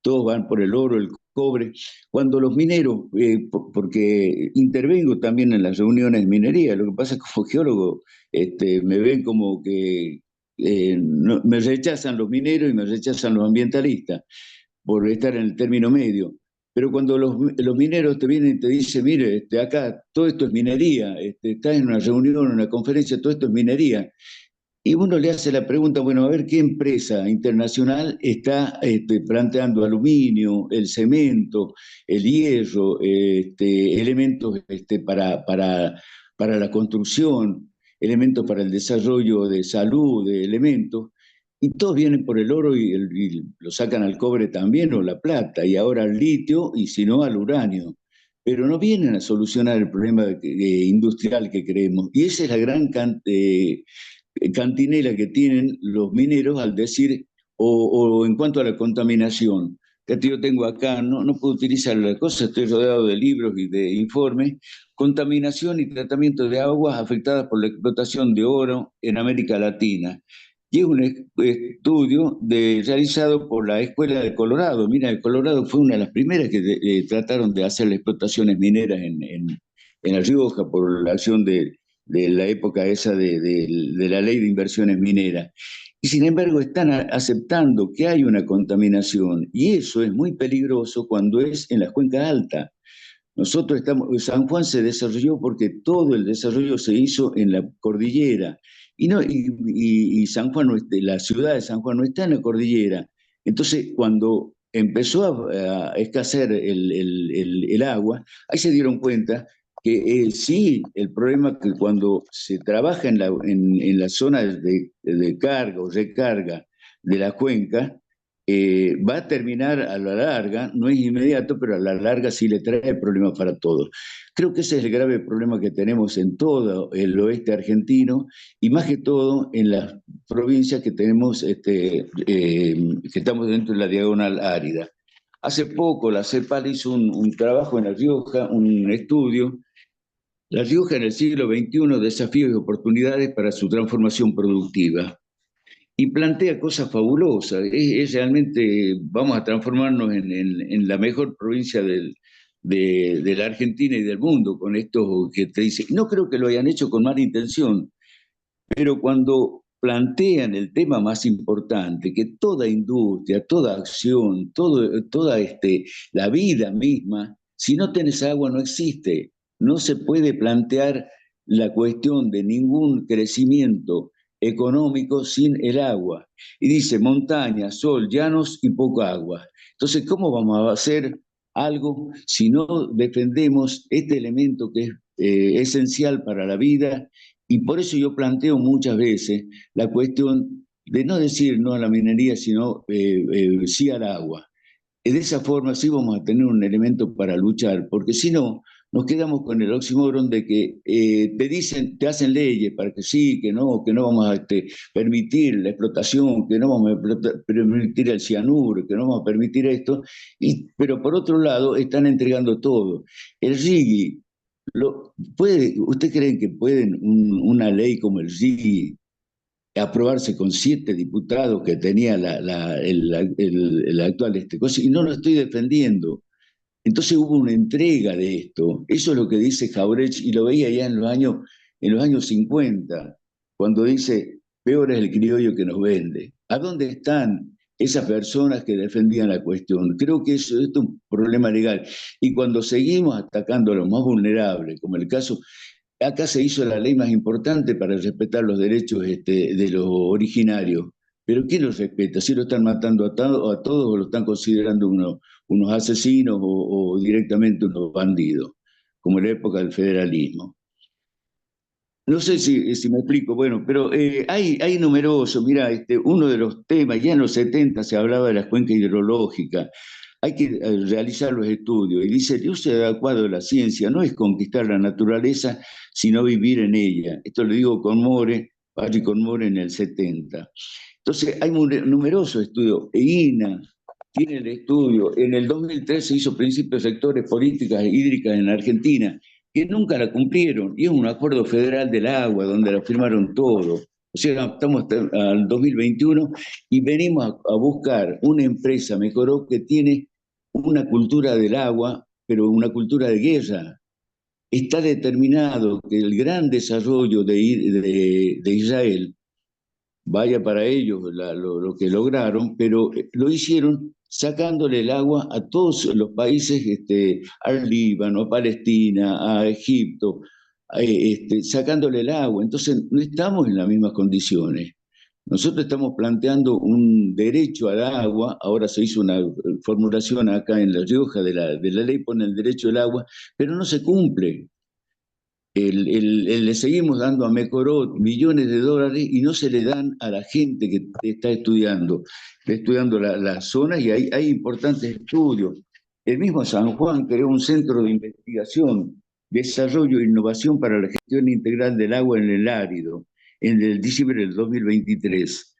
todos van por el oro, el cobre. Cuando los mineros, porque intervengo también en las reuniones de minería, lo que pasa es que como geólogo me ven como que me rechazan los mineros y me rechazan los ambientalistas por estar en el término medio. Pero cuando los mineros te vienen y te dicen, mire, acá todo esto es minería, estás en una reunión, en una conferencia, todo esto es minería. Y uno le hace la pregunta, bueno, a ver qué empresa internacional está planteando aluminio, el cemento, el hierro, elementos para la construcción, elementos para el desarrollo de salud, de elementos, y todos vienen por el oro y lo sacan al cobre también o la plata, y ahora al litio y si no al uranio. Pero no vienen a solucionar el problema industrial que creemos. Y esa es la gran cantinela que tienen los mineros al decir, o en cuanto a la contaminación, que yo tengo acá, no puedo utilizar la cosa, estoy rodeado de libros y de informes, contaminación y tratamiento de aguas afectadas por la explotación de oro en América Latina. Y es un estudio realizado por la Escuela de Colorado. Mira, el Colorado fue una de las primeras que trataron de hacer las explotaciones mineras en La Rioja por la acción de de la época esa de la ley de inversiones mineras. Y sin embargo están aceptando que hay una contaminación y eso es muy peligroso cuando es en las cuencas altas. Nosotros estamos, San Juan se desarrolló porque todo el desarrollo se hizo en la cordillera. Y, no, y San Juan, la ciudad de San Juan no está en la cordillera. Entonces, cuando empezó a escasear el agua, ahí se dieron cuenta que sí, el problema es que cuando se trabaja en la zona de carga o recarga de la cuenca, va a terminar a la larga, no es inmediato, pero a la larga sí le trae problemas para todos. Creo que ese es el grave problema que tenemos en todo el oeste argentino y más que todo en las provincias que tenemos, que estamos dentro de la diagonal árida. Hace poco la CEPAL hizo un trabajo en La Rioja, un estudio, La Rioja en el siglo XXI, desafíos y oportunidades para su transformación productiva. Y plantea cosas fabulosas. Es realmente, vamos a transformarnos en la mejor provincia de la Argentina y del mundo con esto que te dice. No creo que lo hayan hecho con mala intención, pero cuando plantean el tema más importante, que toda industria, toda acción, toda la vida misma, si no tenés agua no existe. No se puede plantear la cuestión de ningún crecimiento económico sin el agua. Y dice montaña, sol, llanos y poca agua. Entonces, ¿cómo vamos a hacer algo si no defendemos este elemento que es esencial para la vida? Y por eso yo planteo muchas veces la cuestión de no decir no a la minería, sino sí al agua. De esa forma sí vamos a tener un elemento para luchar, porque si no, nos quedamos con el oxímoron de que te dicen, te hacen leyes para que sí, que no vamos a permitir la explotación, que no vamos a permitir el cianuro, que no vamos a permitir esto, pero por otro lado están entregando todo. El RIGI, ¿usted cree que pueden una ley como el RIGI aprobarse con 7 diputados que tenía el actual cosa? Y no lo estoy defendiendo. Entonces hubo una entrega de esto. Eso es lo que dice Jauretsch, y lo veía ya en los años 50, cuando dice, peor es el criollo que nos vende. ¿A dónde están esas personas que defendían la cuestión? Creo que esto es un problema legal. Y cuando seguimos atacando a los más vulnerables, como el caso, acá se hizo la ley más importante para respetar los derechos de los originarios. Pero ¿quién los respeta? ¿Si lo están matando a todos o lo están considerando unos asesinos o directamente unos bandidos, como en la época del federalismo? No sé si me explico, bueno, pero hay numerosos, mira, uno de los temas, ya en los 70 se hablaba de las cuencas hidrológicas, hay que realizar los estudios, y dice, el uso adecuado de la ciencia no es conquistar la naturaleza, sino vivir en ella. Esto lo digo con More, Patrick con More en el 70. Entonces, hay numerosos estudios. EINA tiene el estudio. En el 2003 se hizo Principios Sectores Políticas Hídricas en Argentina, que nunca la cumplieron. Y es un acuerdo federal del agua, donde la firmaron todos. O sea, estamos al 2021 y venimos a buscar una empresa, Mejoró, que tiene una cultura del agua, pero una cultura de guerra. Está determinado que el gran desarrollo de Israel vaya para ellos lo que lograron, pero lo hicieron sacándole el agua a todos los países, al Líbano, a Palestina, a Egipto, sacándole el agua. Entonces no estamos en las mismas condiciones. Nosotros estamos planteando un derecho al agua, ahora se hizo una formulación acá en La Rioja de la ley, pone el derecho al agua, pero no se cumple. Le seguimos dando a Mecorot millones de dólares y no se le dan a la gente que está estudiando las zonas, y hay importantes estudios. El mismo San Juan creó un centro de investigación, desarrollo e innovación para la gestión integral del agua en el árido, en el diciembre del 2023,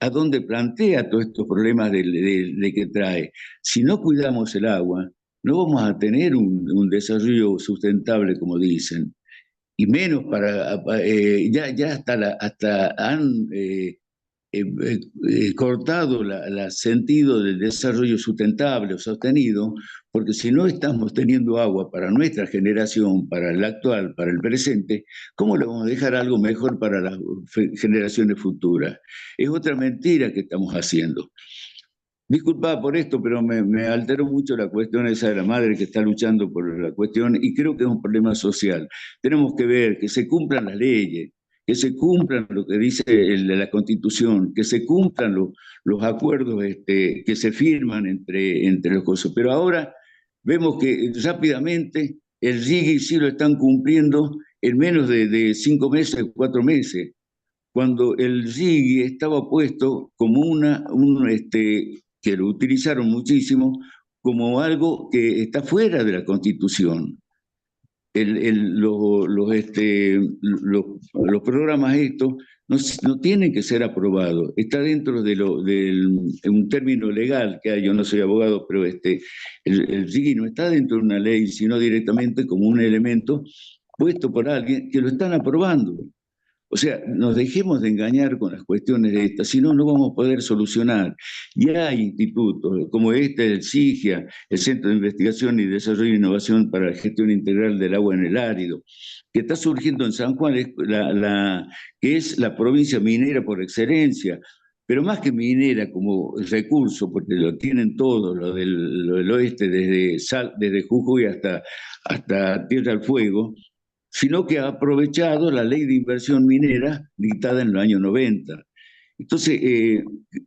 a donde plantea todos estos problemas de que trae. Si no cuidamos el agua, no vamos a tener un desarrollo sustentable, como dicen. Y menos ya hasta han cortado el sentido del desarrollo sustentable o sostenido, porque si no estamos teniendo agua para nuestra generación, para el actual, para el presente, ¿cómo le vamos a dejar algo mejor para las generaciones futuras? Es otra mentira que estamos haciendo. Disculpa por esto, pero me alteró mucho la cuestión esa de la madre que está luchando por la cuestión y creo que es un problema social. Tenemos que ver que se cumplan las leyes, que se cumplan lo que dice la Constitución, que se cumplan los acuerdos que se firman entre los cosas. Pero ahora vemos que rápidamente el RIGI sí lo están cumpliendo en menos de 5 meses, 4 meses, cuando el RIGI estaba puesto como que lo utilizaron muchísimo, como algo que está fuera de la Constitución. Los programas estos no tienen que ser aprobados, está dentro de un término legal que hay, yo no soy abogado, pero el RIGI no está dentro de una ley, sino directamente como un elemento puesto por alguien que lo están aprobando. O sea, nos dejemos de engañar con las cuestiones de estas, si no, no vamos a poder solucionar. Y hay institutos como el CIGIA, el Centro de Investigación y Desarrollo e Innovación para la Gestión Integral del Agua en el Árido, que está surgiendo en San Juan, que es la provincia minera por excelencia, pero más que minera como recurso, porque lo tienen todos, lo del oeste, desde Jujuy hasta Tierra del Fuego, sino que ha aprovechado la ley de inversión minera dictada en los años 90. Entonces,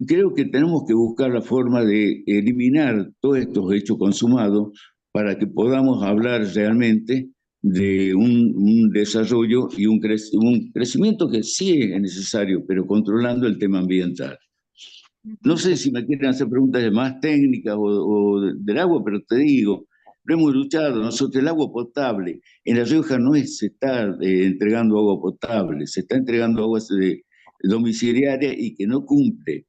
creo que tenemos que buscar la forma de eliminar todos estos hechos consumados para que podamos hablar realmente de un desarrollo y un crecimiento que sí es necesario, pero controlando el tema ambiental. No sé si me quieren hacer preguntas más técnicas o del agua, pero te digo, lo hemos luchado nosotros, el agua potable. En La Rioja no se está entregando agua potable, se está entregando agua domiciliaria y que no cumple.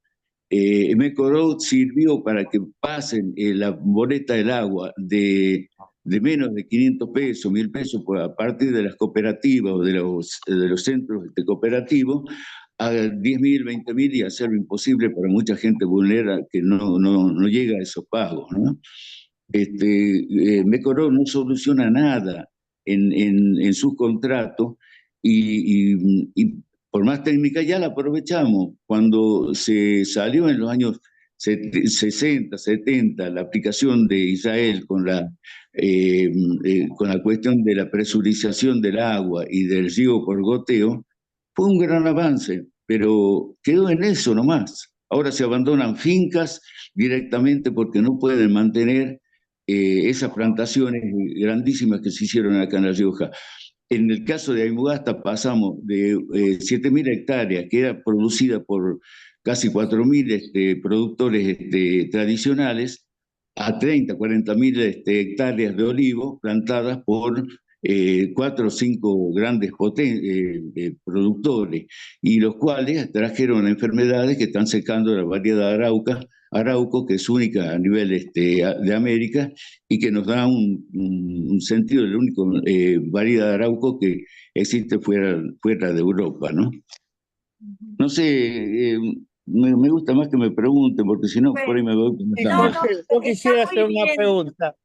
Mecoró sirvió para que pasen la boleta del agua de menos de 500 pesos, 1.000 pesos, a partir de las cooperativas o de los centros cooperativos, a 10.000, 20.000 y hacerlo imposible para mucha gente vulnerable que no llega a esos pagos, ¿no? Mecoró no soluciona nada en sus contratos y por más técnica ya la aprovechamos. Cuando se salió en los años 60, 70, la aplicación de Israel con la cuestión de la presurización del agua y del riego por goteo, fue un gran avance, pero quedó en eso nomás. Ahora se abandonan fincas directamente porque no pueden mantener esas plantaciones grandísimas que se hicieron acá en La Rioja. En el caso de Aymogasta pasamos de 7.000 hectáreas, que era producida por casi 4.000 productores tradicionales, a 30, 40.000 hectáreas de olivo plantadas por 4 o 5 grandes productores, y los cuales trajeron enfermedades que están secando la variedad Arauco, que es única a nivel de América y que nos da un sentido de la única variedad de Arauco que existe fuera de Europa, ¿no? No sé, me gusta más que me pregunten, porque si no, por ahí me voy con las No, damas. no, Jorge, yo está quisiera muy hacer una bien. pregunta.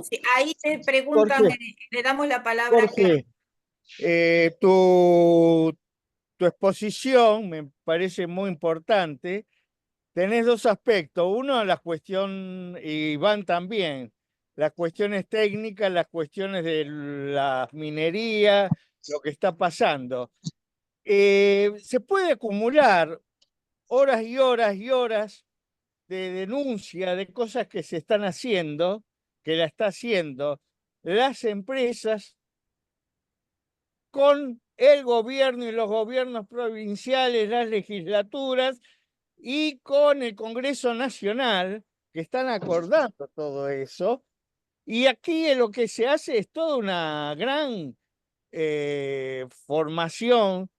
Sí, ahí te preguntan, Jorge, le damos la palabra a Jorge, tu exposición me parece muy importante. Tenés dos aspectos. Uno, la cuestión, y Iván también, las cuestiones técnicas, las cuestiones de la minería, lo que está pasando. Se puede acumular horas y horas y horas de denuncia de cosas que se están haciendo, que la está haciendo las empresas con el gobierno y los gobiernos provinciales, las legislaturas y con el Congreso Nacional, que están acordando todo eso. Y aquí lo que se hace es toda una gran formación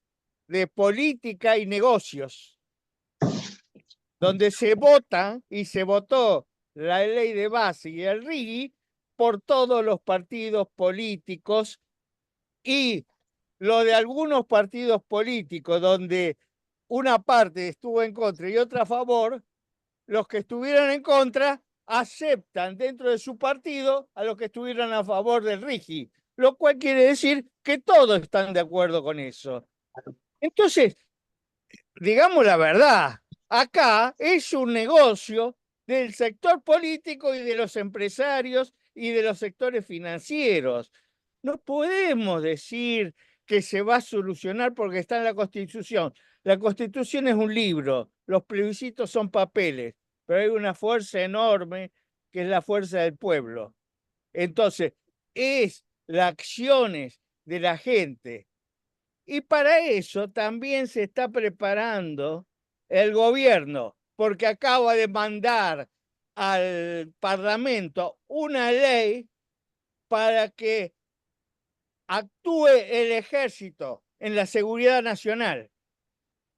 de política y negocios, donde se vota y se votó la ley de base y el RIGI por todos los partidos políticos, y lo de algunos partidos políticos donde una parte estuvo en contra y otra a favor, los que estuvieron en contra aceptan dentro de su partido a los que estuvieron a favor del Rigi, lo cual quiere decir que todos están de acuerdo con eso. Entonces, digamos la verdad, acá es un negocio del sector político y de los empresarios y de los sectores financieros. No podemos decir que se va a solucionar porque está en la Constitución. La Constitución es un libro, los plebiscitos son papeles, pero hay una fuerza enorme que es la fuerza del pueblo. Entonces, es las acciones de la gente. Y para eso también se está preparando el gobierno, porque acaba de mandar al Parlamento una ley para que actúe el ejército en la seguridad nacional,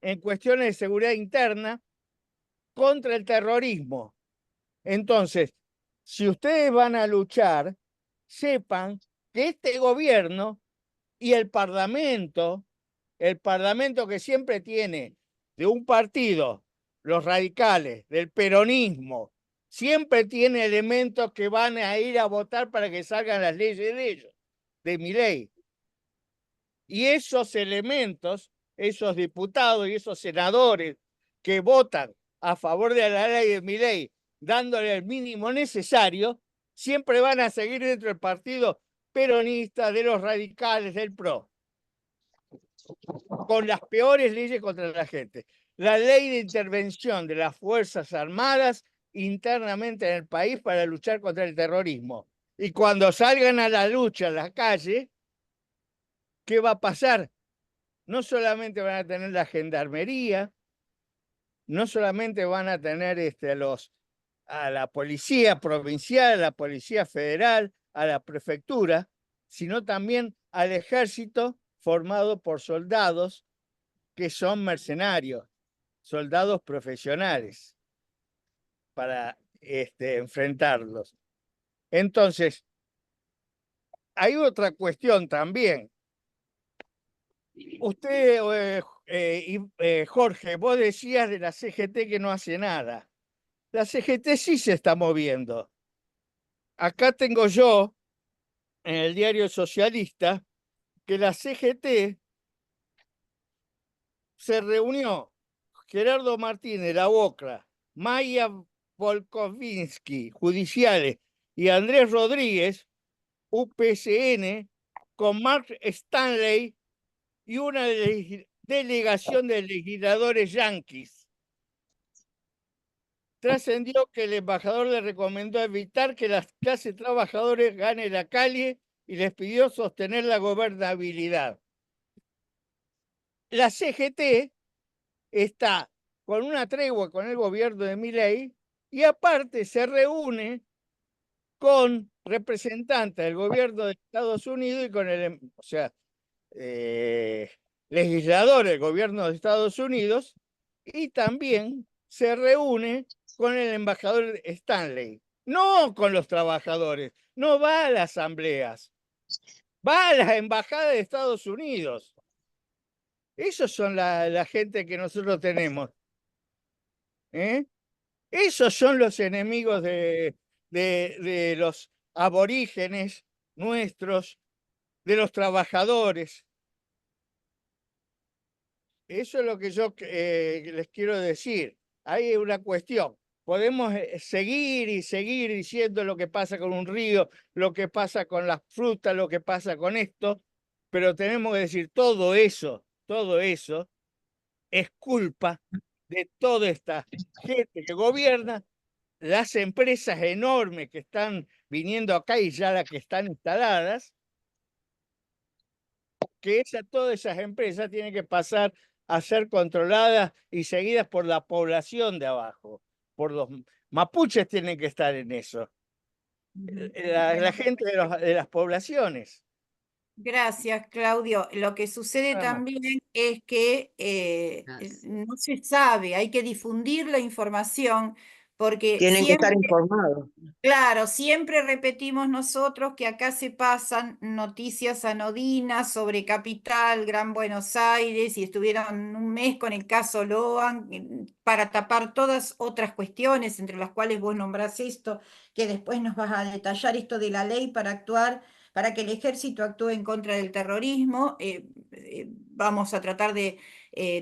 en cuestiones de seguridad interna, contra el terrorismo. Entonces, si ustedes van a luchar, sepan que este gobierno y el Parlamento que siempre tiene de un partido, los radicales, del peronismo, siempre tiene elementos que van a ir a votar para que salgan las leyes de ellos, de Milei. Y esos elementos, esos diputados y esos senadores que votan a favor de la ley de Milei, dándole el mínimo necesario, siempre van a seguir dentro del partido peronista, de los radicales, del PRO, con las peores leyes contra la gente. La ley de intervención de las Fuerzas Armadas internamente en el país para luchar contra el terrorismo. Y cuando salgan a la lucha en la calle, ¿qué va a pasar? No solamente van a tener la gendarmería, no solamente van a tener a la policía provincial, a la policía federal, a la prefectura, sino también al ejército formado por soldados que son mercenarios, soldados profesionales, para enfrentarlos. Entonces, hay otra cuestión también. Usted, Jorge, vos decías de la CGT que no hace nada. La CGT sí se está moviendo. Acá tengo yo, en el diario Socialista, que la CGT se reunió Gerardo Martínez, La Boca, Maya Volkovinsky, judiciales, y Andrés Rodríguez, UPCN, con Mark Stanley y una delegación de legisladores yanquis. Trascendió que el embajador le recomendó evitar que las clases trabajadoras gane la calle y les pidió sostener la gobernabilidad. La CGT está con una tregua con el gobierno de Milei y aparte se reúne con representantes del gobierno de Estados Unidos y con legisladores del gobierno de Estados Unidos, y también se reúne con el embajador Stanley, no con los trabajadores, no va a las asambleas, va a las embajadas de Estados Unidos. Esos son la gente que nosotros tenemos. Esos son los enemigos de los aborígenes nuestros, de los trabajadores. Eso es lo que yo les quiero decir. Hay una cuestión. Podemos seguir y seguir diciendo lo que pasa con un río, lo que pasa con las frutas, lo que pasa con esto, pero tenemos que decir todo eso es culpa de toda esta gente que gobierna, las empresas enormes que están viniendo acá y ya las que están instaladas, que todas esas empresas tienen que pasar a ser controladas y seguidas por la población de abajo, por los mapuches tienen que estar en eso, la gente de las poblaciones. Gracias, Claudio. Lo que sucede Nada más. también es que no se sabe, hay que difundir la información porque Tienen que estar siempre, informados. claro, siempre repetimos nosotros que acá se pasan noticias anodinas sobre Capital, Gran Buenos Aires, y estuvieron un mes con el caso Loan, para tapar todas otras cuestiones, entre las cuales vos nombrás esto, que después nos vas a detallar, esto de la ley para actuar, para que el ejército actúe en contra del terrorismo. Vamos a tratar de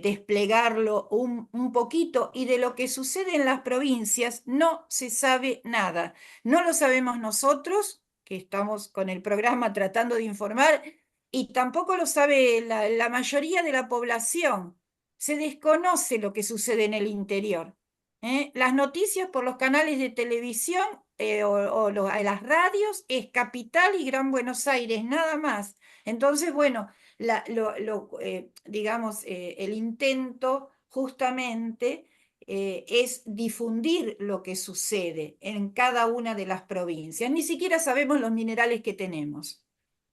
desplegarlo un poquito, y de lo que sucede en las provincias no se sabe nada. No lo sabemos nosotros, que estamos con el programa tratando de informar, y tampoco lo sabe la mayoría de la población. Se desconoce lo que sucede en el interior. Las noticias por los canales de televisión a las radios es Capital y Gran Buenos Aires, nada más. Entonces, bueno, digamos, el intento justamente es difundir lo que sucede en cada una de las provincias. Ni siquiera sabemos los minerales que tenemos.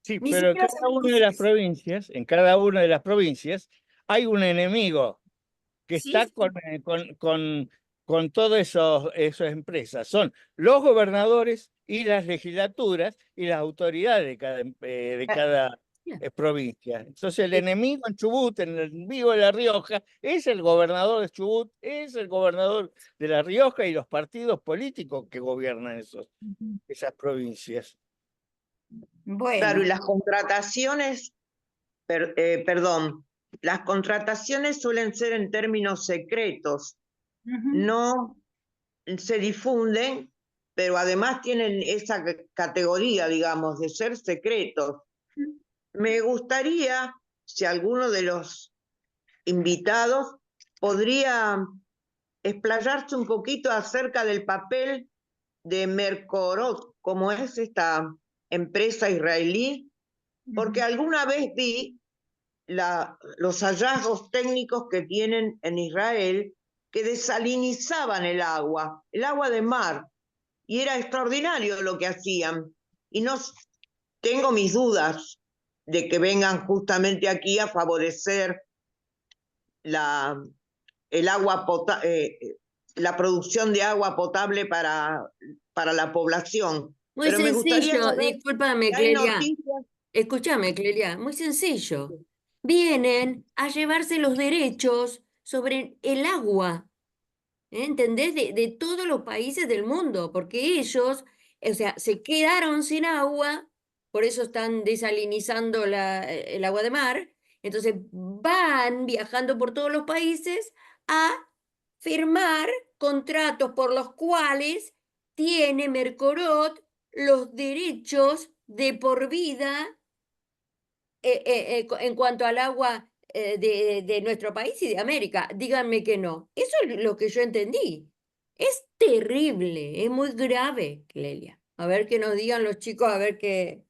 Sí, Ni pero en siquiera cada una sabemos de las provincias, en cada una de las provincias, hay un enemigo que sí, está sí. con todas esas empresas. Son los gobernadores y las legislaturas y las autoridades de cada provincia. Entonces el enemigo en Chubut, en el enemigo de La Rioja, es el gobernador de Chubut, es el gobernador de La Rioja y los partidos políticos que gobiernan esas provincias. Claro, y Bueno, las contrataciones, perdón, las contrataciones suelen ser en términos secretos, no se difunden, pero además tienen esa categoría, digamos, de ser secretos. Me gustaría, si alguno de los invitados podría explayarse un poquito acerca del papel de Mercorot, como es esta empresa israelí, porque alguna vez vi los hallazgos técnicos que tienen en Israel, que desalinizaban el agua de mar, y era extraordinario lo que hacían. Y no tengo mis dudas de que vengan justamente aquí a favorecer el agua la producción de agua potable para la población. Muy Pero me gustaría sencillo, saber discúlpame, si hay Clelia. noticias. Escúchame, Clelia, muy sencillo. Vienen a llevarse los derechos sobre el agua, ¿entendés? De todos los países del mundo, porque ellos, o sea, se quedaron sin agua, por eso están desalinizando el agua de mar. Entonces van viajando por todos los países a firmar contratos por los cuales tiene Mercorot los derechos de por vida en cuanto al agua de nuestro país y de América. Díganme que no. Eso es lo que yo entendí. Es terrible, es muy grave, Clelia. A ver qué nos digan los chicos, a ver qué.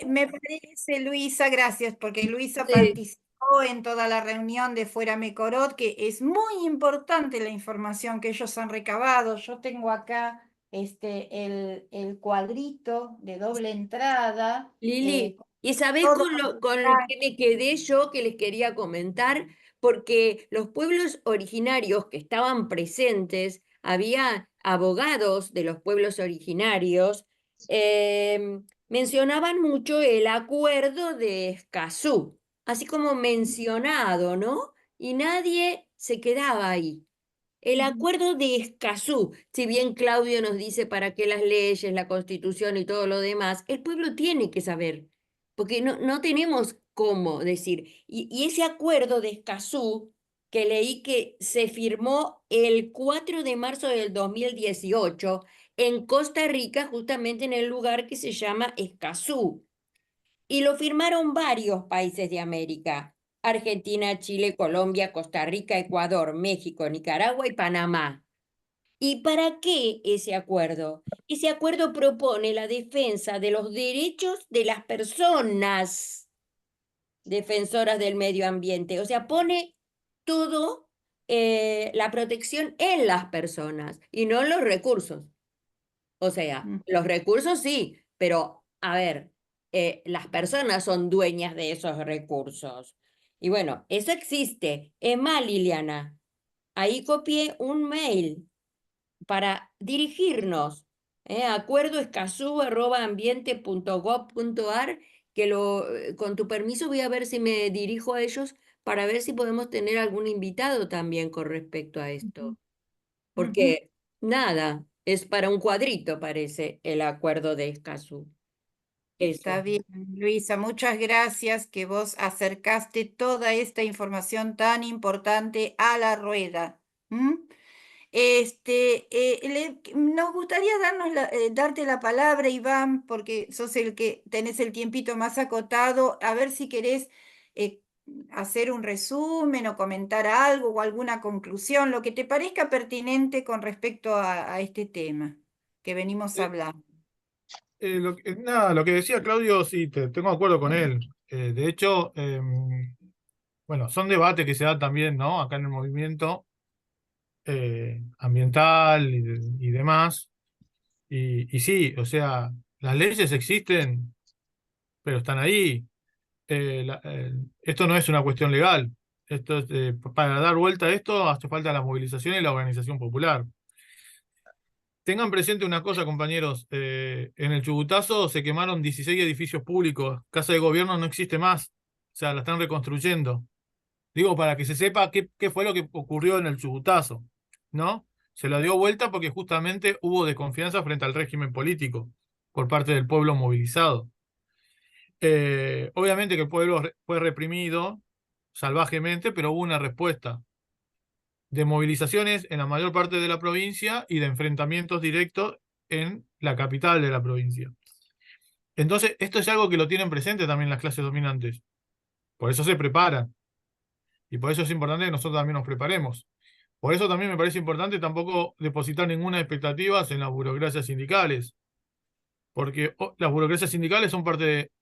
Me parece, Luisa, gracias, porque Luisa Sí. participó en toda la reunión de Fuera Mecorot, que es muy importante la información que ellos han recabado. Yo tengo acá el cuadrito de doble entrada. Lili, ¿y sabés Todo con qué me quedé yo que les quería comentar? Porque los pueblos originarios que estaban presentes, había abogados de los pueblos originarios, mencionaban mucho el acuerdo de Escazú, así como mencionado, ¿no? Y nadie se quedaba ahí. El acuerdo de Escazú, si bien Claudio nos dice para qué las leyes, la constitución y todo lo demás, el pueblo tiene que saber, porque no tenemos cómo decir. Y ese acuerdo de Escazú, que leí que se firmó el 4 de marzo del 2018 en Costa Rica, justamente en el lugar que se llama Escazú. Y lo firmaron varios países de América: Argentina, Chile, Colombia, Costa Rica, Ecuador, México, Nicaragua y Panamá. ¿Y para qué ese acuerdo? Ese acuerdo propone la defensa de los derechos de las personas defensoras del medio ambiente. O sea, pone todo la protección en las personas y no en los recursos. O sea, los recursos sí, pero a ver, las personas son dueñas de esos recursos. Y bueno, eso existe. Es más, Liliana, ahí copié un mail para dirigirnos. acuerdoescazú@ambiente.gov.ar, que con tu permiso voy a ver si me dirijo a ellos para ver si podemos tener algún invitado también con respecto a esto. Porque nada, es para un cuadrito, parece, el acuerdo de Escazú. Está Eso. bien, Luisa, muchas gracias que vos acercaste toda esta información tan importante a la rueda. ¿M? Nos gustaría darte la palabra, Iván, porque sos el que tenés el tiempito más acotado, a ver si querés eh, hacer un resumen o comentar algo o alguna conclusión, lo que te parezca pertinente con respecto a este tema que venimos Eh, hablando. Nada, lo que decía Claudio, sí, tengo de acuerdo con él. De hecho, bueno, son debates que se dan también, ¿no? Acá en el movimiento ambiental y demás. Y sí, o sea, las leyes existen, pero están ahí. Esto no es una cuestión legal. Esto para dar vuelta a esto hace falta la movilización y la organización popular. Tengan presente una cosa, compañeros. En el Chubutazo se quemaron 16 edificios públicos. Casa de Gobierno no existe más. O sea, la están reconstruyendo. Digo, para que se sepa qué fue lo que ocurrió en el Chubutazo, ¿no? Se la dio vuelta porque justamente hubo desconfianza frente al régimen político por parte del pueblo movilizado. Obviamente que el pueblo fue reprimido salvajemente, pero hubo una respuesta de movilizaciones en la mayor parte de la provincia y de enfrentamientos directos en la capital de la provincia. Entonces, esto es algo que lo tienen presente también las clases dominantes. Por eso se preparan. Y por eso es importante que nosotros también nos preparemos. Por eso también me parece importante tampoco depositar ninguna expectativa en las burocracias sindicales. Porque las burocracias sindicales son parte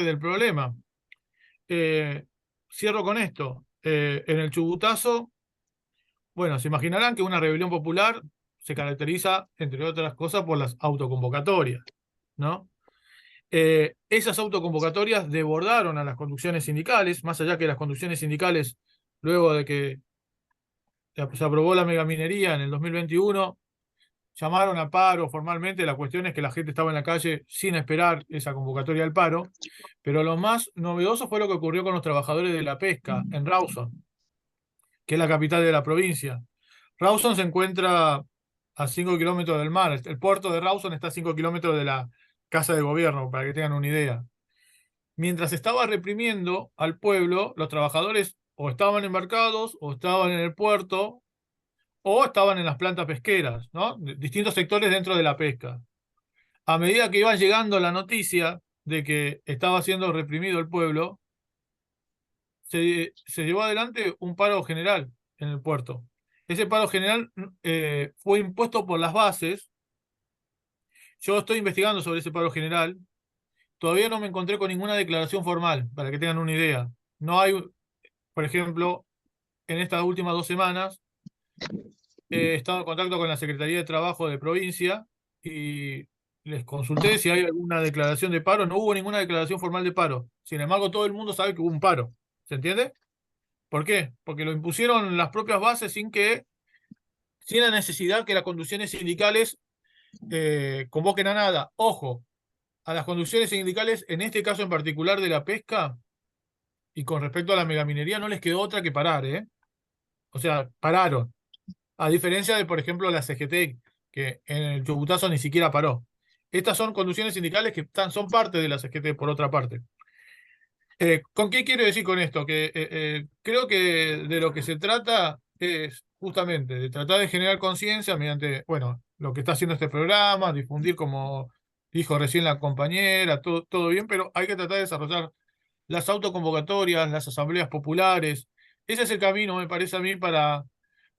del problema. Eh, Cierro con esto. En el Chubutazo, bueno, se imaginarán que una rebelión popular se caracteriza, entre otras cosas, por las autoconvocatorias, ¿no? Esas autoconvocatorias desbordaron a las conducciones sindicales, más allá que las conducciones sindicales, luego de que se aprobó la megaminería en el 2021, llamaron a paro formalmente. La cuestión es que la gente estaba en la calle sin esperar esa convocatoria al paro, pero lo más novedoso fue lo que ocurrió con los trabajadores de la pesca en Rawson, que es la capital de la provincia. Rawson se encuentra a 5 kilómetros del mar. El puerto de Rawson está a 5 kilómetros de la Casa de Gobierno, para que tengan una idea. Mientras estaba reprimiendo al pueblo, los trabajadores o estaban embarcados, o estaban en el puerto, o estaban en las plantas pesqueras, ¿no? Distintos sectores dentro de la pesca. A medida que iba llegando la noticia de que estaba siendo reprimido el pueblo, se llevó adelante un paro general en el puerto. Ese paro general fue impuesto por las bases. Yo estoy investigando sobre ese paro general. Todavía no me encontré con ninguna declaración formal, para que tengan una idea. No hay, por ejemplo, en estas últimas 2 semanas, he estado en contacto con la Secretaría de Trabajo de provincia y les consulté si hay alguna declaración de paro. No hubo ninguna declaración formal de paro. Sin embargo, todo el mundo sabe que hubo un paro. ¿Se entiende? ¿Por qué? Porque lo impusieron las propias bases sin la necesidad que las conducciones sindicales convoquen a nada. Ojo, a las conducciones sindicales, en este caso en particular de la pesca, y con respecto a la megaminería, no les quedó otra que parar, ¿eh? O sea, pararon. A diferencia de, por ejemplo, la CGT, que en el Chubutazo ni siquiera paró. Estas son conducciones sindicales que son parte de la CGT, por otra parte. ¿Con qué quiero decir con esto? Que creo que de lo que se trata es justamente de tratar de generar conciencia mediante, bueno, lo que está haciendo este programa, difundir, como dijo recién la compañera, todo bien, pero hay que tratar de desarrollar las autoconvocatorias, las asambleas populares. Ese es el camino, me parece a mí, para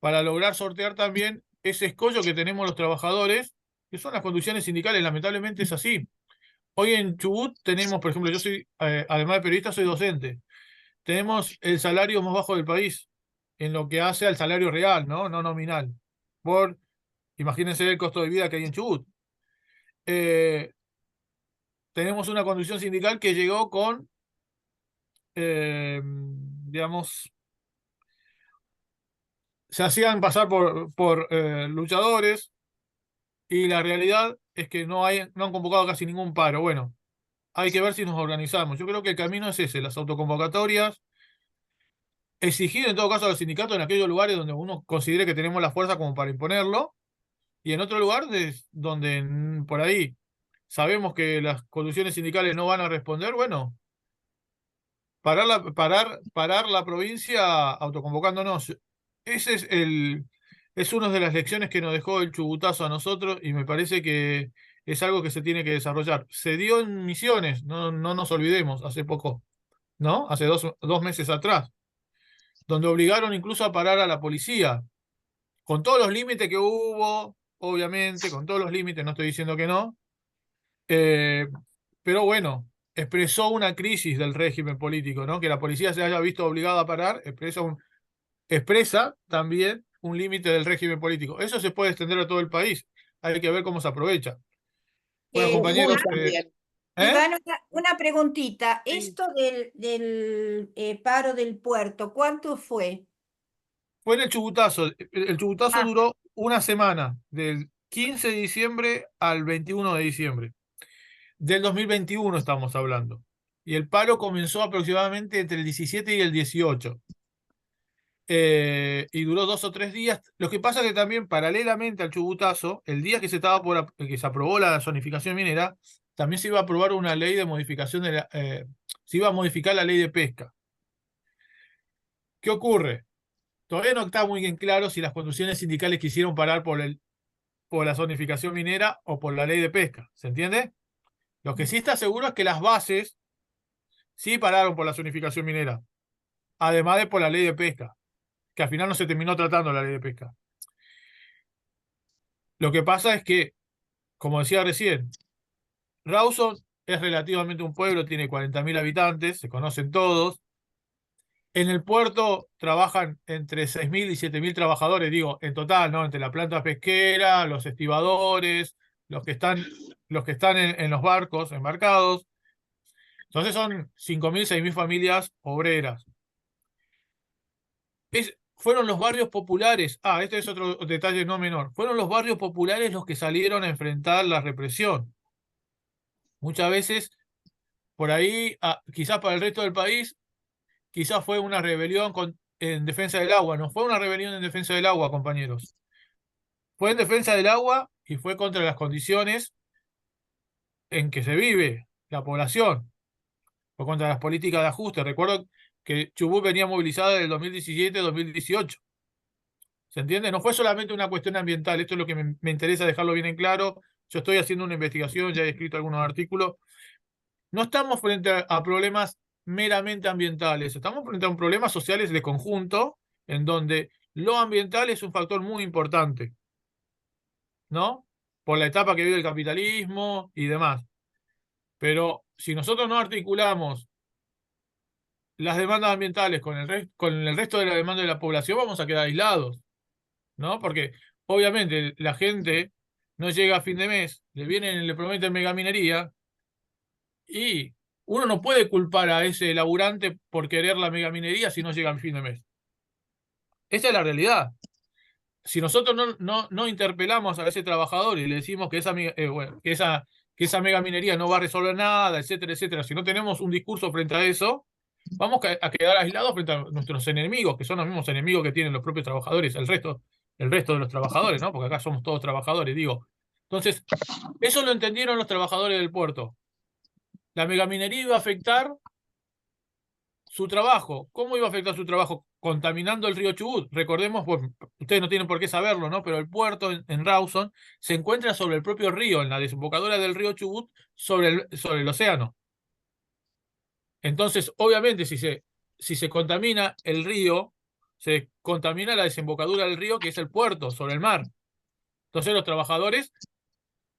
lograr sortear también ese escollo que tenemos los trabajadores, que son las conducciones sindicales. Lamentablemente es así. Hoy en Chubut tenemos, por ejemplo, yo soy, además de periodista, soy docente. Tenemos el salario más bajo del país en lo que hace al salario real, ¿no? No nominal. Imagínense el costo de vida que hay en Chubut. Eh, Tenemos una conducción sindical que llegó con, digamos, se hacían pasar por luchadores, y la realidad es que no han convocado casi ningún paro. Bueno, hay que ver si nos organizamos. Yo creo que el camino es ese, las autoconvocatorias, exigir en todo caso a los sindicatos en aquellos lugares donde uno considere que tenemos la fuerza como para imponerlo, y en otro lugar donde por ahí sabemos que las conducciones sindicales no van a responder, bueno, parar la provincia autoconvocándonos. Ese es una de las lecciones que nos dejó el Chubutazo a nosotros, y me parece que es algo que se tiene que desarrollar. Se dio en Misiones, no nos olvidemos, hace poco, ¿no? Hace dos meses atrás, donde obligaron incluso a parar a la policía, con todos los límites que hubo, obviamente, con todos los límites, no estoy diciendo que no, pero bueno, expresó una crisis del régimen político, ¿no? Que la policía se haya visto obligada a parar, expresa también un límite del régimen político. Eso se puede extender a todo el país. Hay que ver cómo se aprovecha. Bueno, compañeros, Jujuy también. Iván, una preguntita. Sí. Esto del paro del puerto, ¿cuánto fue? fue en el Chubutazo. El Chubutazo Ah. duró una semana, del 15 de diciembre al 21 de diciembre. Del 2021 estamos hablando. Y el paro comenzó aproximadamente entre el 17 y el 18. Y duró 2 o 3 días. Lo que pasa que también, paralelamente al Chubutazo, el día que que se aprobó la zonificación minera, también se iba a aprobar una ley de modificación se iba a modificar la ley de pesca. ¿Qué ocurre? Todavía no está muy bien claro si las conducciones sindicales quisieron parar por la zonificación minera o por la ley de pesca. ¿Se entiende? Lo que sí está seguro es que las bases sí pararon por la zonificación minera, además de por la ley de pesca, que al final no se terminó tratando la ley de pesca. Lo que pasa es que, como decía recién, Rawson es relativamente un pueblo, tiene 40.000 habitantes, se conocen todos. En el puerto trabajan entre 6.000 y 7.000 trabajadores, digo, en total, ¿no? Entre la planta pesquera, los estibadores, los que están en los barcos embarcados. Entonces son 5.000, 6.000 familias obreras. Fueron los barrios populares, este es otro detalle no menor, fueron los barrios populares los que salieron a enfrentar la represión. Muchas veces, por ahí, quizás para el resto del país, quizás fue una rebelión en defensa del agua. No fue una rebelión en defensa del agua, compañeros. Fue en defensa del agua y fue contra las condiciones en que se vive la población, fue contra las políticas de ajuste. Recuerdo que Chubut venía movilizada del 2017-2018. ¿Se entiende? No fue solamente una cuestión ambiental, esto es lo que me interesa dejarlo bien en claro. Yo estoy haciendo una investigación, ya he escrito algunos artículos. No estamos frente a problemas meramente ambientales, estamos frente a un problema sociales de conjunto, en donde lo ambiental es un factor muy importante, ¿no? Por la etapa que vive el capitalismo y demás. Pero si nosotros no articulamos las demandas ambientales con el resto de la demanda de la población, vamos a quedar aislados, ¿no? Porque obviamente la gente no llega a fin de mes, le prometen megaminería, y uno no puede culpar a ese laburante por querer la megaminería si no llega al fin de mes. Esa es la realidad. Si nosotros no interpelamos a ese trabajador y le decimos que que esa megaminería no va a resolver nada, etcétera, etcétera, si no tenemos un discurso frente a eso, vamos a quedar aislados frente a nuestros enemigos, que son los mismos enemigos que tienen los propios trabajadores, el resto de los trabajadores, ¿no? Porque acá somos todos trabajadores, digo. Entonces, eso lo entendieron los trabajadores del puerto. La megaminería iba a afectar su trabajo. ¿Cómo iba a afectar su trabajo? Contaminando el río Chubut. Recordemos, ustedes no tienen por qué saberlo, ¿no? Pero el puerto en Rawson se encuentra sobre el propio río, en la desembocadura del río Chubut, sobre el océano. Entonces, obviamente, si se contamina el río, se contamina la desembocadura del río, que es el puerto, sobre el mar. Entonces los trabajadores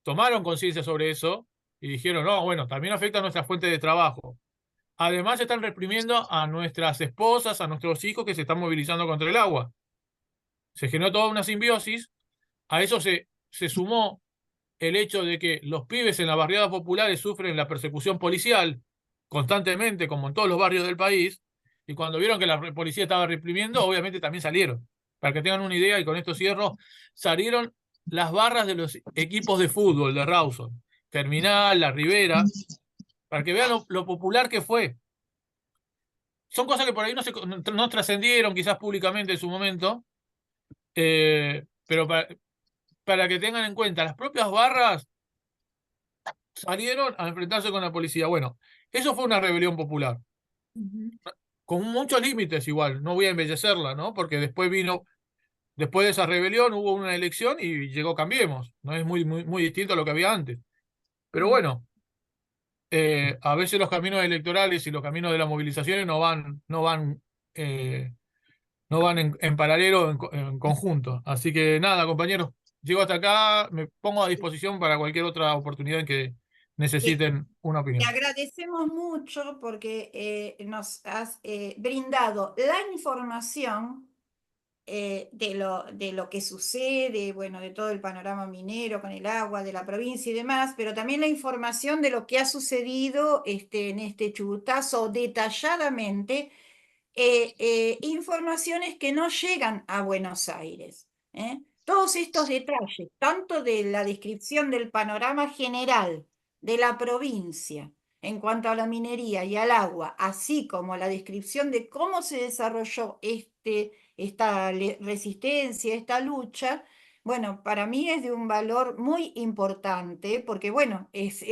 tomaron conciencia sobre eso y dijeron, no, bueno, también afecta a nuestra fuente de trabajo. Además, están reprimiendo a nuestras esposas, a nuestros hijos que se están movilizando contra el agua. Se generó toda una simbiosis. A eso se sumó el hecho de que los pibes en las barriadas populares sufren la persecución policial constantemente, como en todos los barrios del país, y cuando vieron que la policía estaba reprimiendo, obviamente también salieron. para que tengan una idea, y con esto cierro, salieron las barras de los equipos de fútbol de Rawson, Terminal, La Ribera, para que vean lo popular que fue. Son cosas que por ahí no trascendieron quizás públicamente en su momento, pero para que tengan en cuenta, las propias barras salieron a enfrentarse con la policía. Bueno, eso fue una rebelión popular, con muchos límites igual, no voy a embellecerla, ¿no? Porque después de esa rebelión hubo una elección y llegó Cambiemos, ¿no? Es muy distinto a lo que había antes. Pero bueno, a veces los caminos electorales y los caminos de las movilizaciones no van en paralelo, en conjunto. Así que nada, compañeros, llego hasta acá, me pongo a disposición para cualquier otra oportunidad en que Te necesiten una te opinión. agradecemos mucho porque nos has brindado la información de lo que sucede, bueno, de todo el panorama minero con el agua, de la provincia y demás, pero también la información de lo que ha sucedido en este Chubutazo detalladamente, informaciones que no llegan a Buenos Aires. Todos estos detalles, tanto de la descripción del panorama general de la provincia en cuanto a la minería y al agua, así como la descripción de cómo se desarrolló esta resistencia, esta lucha, bueno, para mí es de un valor muy importante, porque bueno, es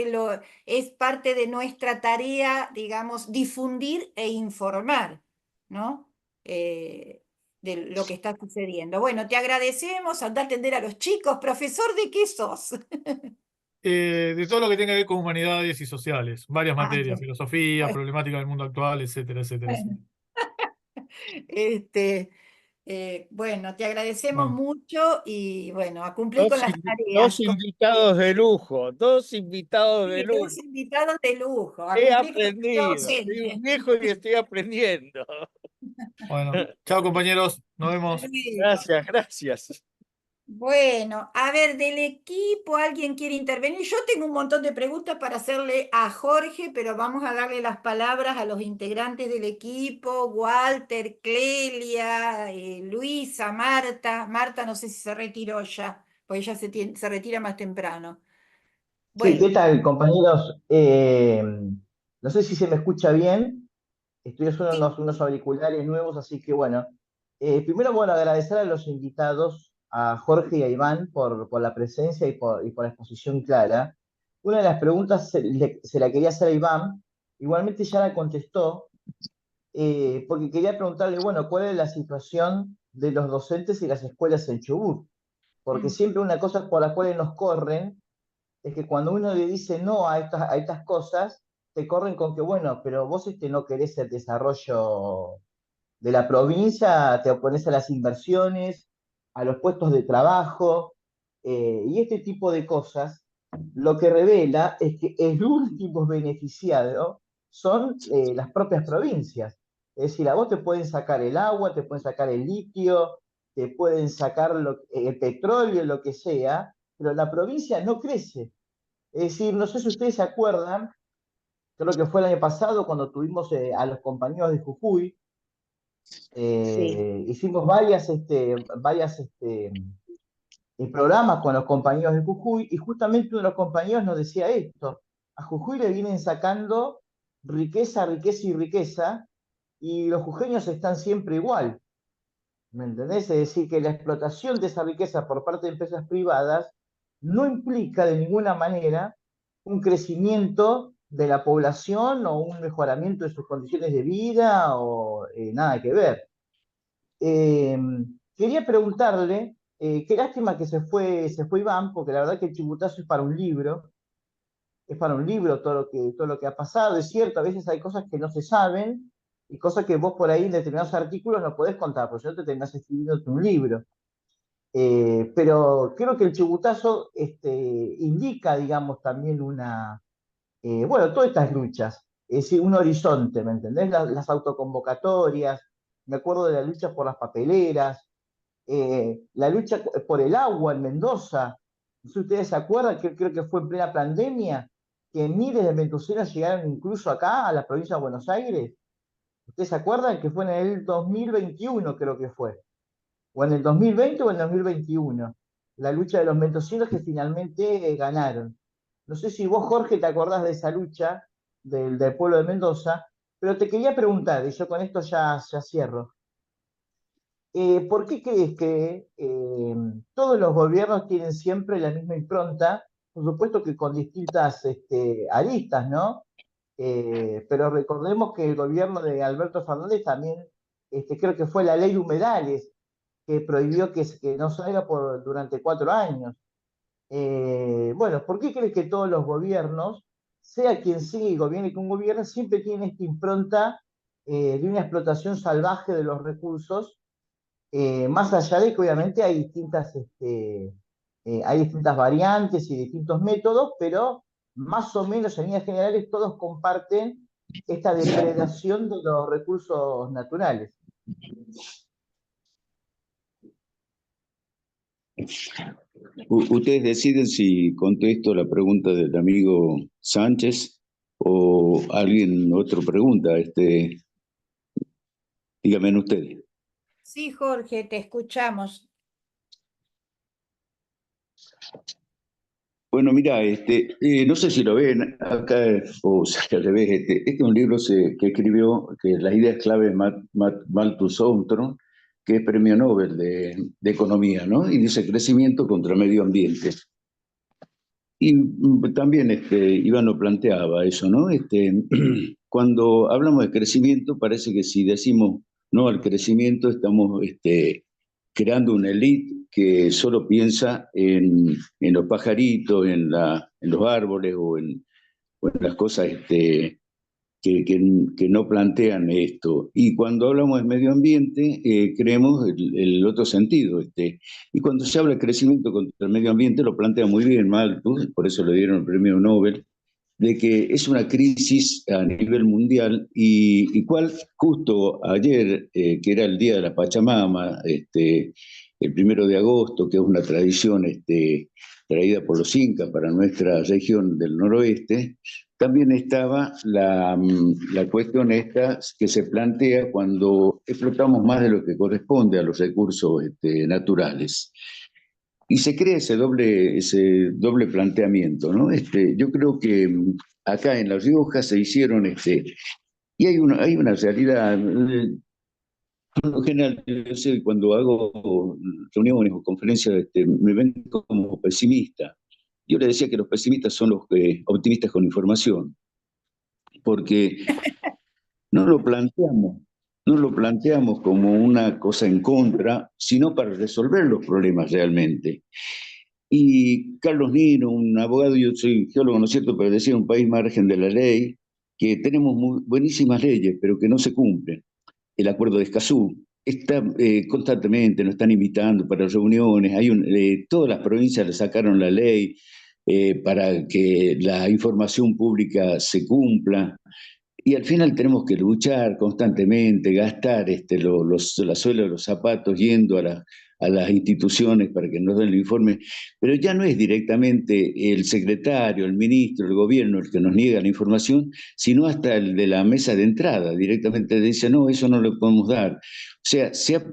parte de nuestra tarea, digamos, difundir e informar, ¿no? De lo que está sucediendo. Bueno, te agradecemos, anda a atender a los chicos. Profesor, ¿de qué sos? De todo lo que tenga que ver con humanidades y sociales, varias Ah, materias, filosofía, bueno, problemática del mundo actual, etcétera, etcétera, bueno. etcétera. Este, bueno, te agradecemos Bueno, mucho y bueno, a cumplir con las Dos tareas. invitados de lujo, dos invitados de Sí, lujo. dos invitados de lujo, a He cumplir con la tarea aprendido, soy un docente. viejo y estoy aprendiendo. bueno, chao compañeros, nos vemos. Gracias, gracias. Bueno, a ver, del equipo, ¿alguien quiere intervenir? Yo tengo un montón de preguntas para hacerle a Jorge, pero vamos a darle las palabras a los integrantes del equipo, Walter, Clelia, Luisa, Marta. Marta no sé si se retiró ya, pues ella se retira más temprano. Sí, Bueno, ¿qué tal, compañeros? No sé si se me escucha bien. Estoy usando sí, unos auriculares nuevos, así que bueno. Primero, bueno, agradecer a los invitados, a Jorge y a Iván, por la presencia y por la exposición clara. Una de las preguntas se la quería hacer a Iván, igualmente ya la contestó, porque quería preguntarle, bueno, ¿cuál es la situación de los docentes y las escuelas en Chubut? Porque mm, siempre una cosa por la cual nos corren es que cuando uno le dice no a estas cosas, te corren con que, bueno, pero vos no querés el desarrollo de la provincia, te opones a las inversiones, a los puestos de trabajo, y este tipo de cosas, lo que revela es que el último beneficiado son las propias provincias. Es decir, a vos te pueden sacar el agua, te pueden sacar el litio, te pueden sacar el petróleo, lo que sea, pero la provincia no crece. Es decir, no sé si ustedes se acuerdan, creo que fue el año pasado cuando tuvimos a los compañeros de Jujuy, Sí. hicimos varias programas con los compañeros de Jujuy y justamente uno de los compañeros nos decía esto, a Jujuy le vienen sacando riqueza, riqueza y riqueza y los jujeños están siempre igual, ¿me entendés? Es decir, que la explotación de esa riqueza por parte de empresas privadas no implica de ninguna manera un crecimiento de la población o un mejoramiento de sus condiciones de vida o nada que ver. Eh, Quería preguntarle, qué lástima que se fue Iván, porque la verdad que el Chibutazo es para un libro todo lo que ha pasado. Es cierto, a veces hay cosas que no se saben y cosas que vos por ahí en determinados artículos no podés contar, porque si no te terminás escribiendo un libro. Pero creo que el Chibutazo indica, digamos, también bueno, todas estas luchas, es decir, un horizonte, ¿me entendés? Las autoconvocatorias, me acuerdo de la lucha por las papeleras, la lucha por el agua en Mendoza. No sé si ustedes se acuerdan, que creo que fue en plena pandemia, que miles de mendocinos llegaron incluso acá, a la provincia de Buenos Aires. ¿Ustedes se acuerdan que fue en el 2021, creo que fue? o en el 2020 o en el 2021, la lucha de los mendocinos que finalmente ganaron. No sé si vos, Jorge, te acordás de esa lucha del pueblo de Mendoza, pero te quería preguntar, y yo con esto ya cierro. ¿Por qué crees que todos los gobiernos tienen siempre la misma impronta? Por supuesto que con distintas aristas, ¿no? Pero recordemos que el gobierno de Alberto Fernández también, creo que fue la ley de humedales, que prohibió que no salga durante 4 años. Bueno, ¿por qué crees que todos los gobiernos, sea quien sea y gobierne con gobierno, siempre tienen esta impronta de una explotación salvaje de los recursos, más allá de que obviamente hay distintas variantes y distintos métodos, pero más o menos en líneas generales todos comparten esta depredación de los recursos naturales? Ustedes deciden si contesto la pregunta del amigo Sánchez o alguien otro pregunta. Díganme ustedes. Sí, Jorge, te escuchamos. Bueno, mira, no sé si lo ven acá, o sea, al revés, este es un libro que escribió, que la idea es clave de Malthus Armstrong, que es premio Nobel de Economía, ¿no? Y dice crecimiento contra medio ambiente. Y también Iván lo planteaba eso, ¿no? Cuando hablamos de crecimiento, parece que si decimos no al crecimiento, estamos creando una élite que solo piensa en los pajaritos, en los árboles o en las cosas que no plantean esto. Y cuando hablamos de medio ambiente, creemos el otro sentido. Y cuando se habla de crecimiento contra el medio ambiente, lo plantea muy bien Malthus, por eso le dieron el premio Nobel, de que es una crisis a nivel mundial y cual justo ayer, que era el Día de la Pachamama, el 1 de agosto, que es una tradición traída por los incas para nuestra región del noroeste, también estaba la cuestión esta que se plantea cuando explotamos más de lo que corresponde a los recursos naturales. Y se crea ese doble planteamiento, ¿no? Yo creo que acá en La Rioja se hicieron, y hay una realidad, por lo general, yo sé, cuando hago reuniones o conferencias, me ven como pesimista. Yo le decía que los pesimistas son los optimistas con información, porque no lo planteamos, no lo planteamos como una cosa en contra, sino para resolver los problemas realmente. Y Carlos Nino, un abogado, yo soy geólogo, ¿no es cierto?, pero decía un país margen de la ley, que tenemos buenísimas leyes, pero que no se cumplen. El acuerdo de Escazú está constantemente, nos están invitando para reuniones, todas las provincias le sacaron la ley para que la información pública se cumpla. Y al final tenemos que luchar constantemente, gastar la suela de los zapatos yendo a las instituciones para que nos den el informe, pero ya no es directamente el secretario, el ministro, el gobierno el que nos niega la información, sino hasta el de la mesa de entrada, directamente dice, no, eso no lo podemos dar. O sea, se ha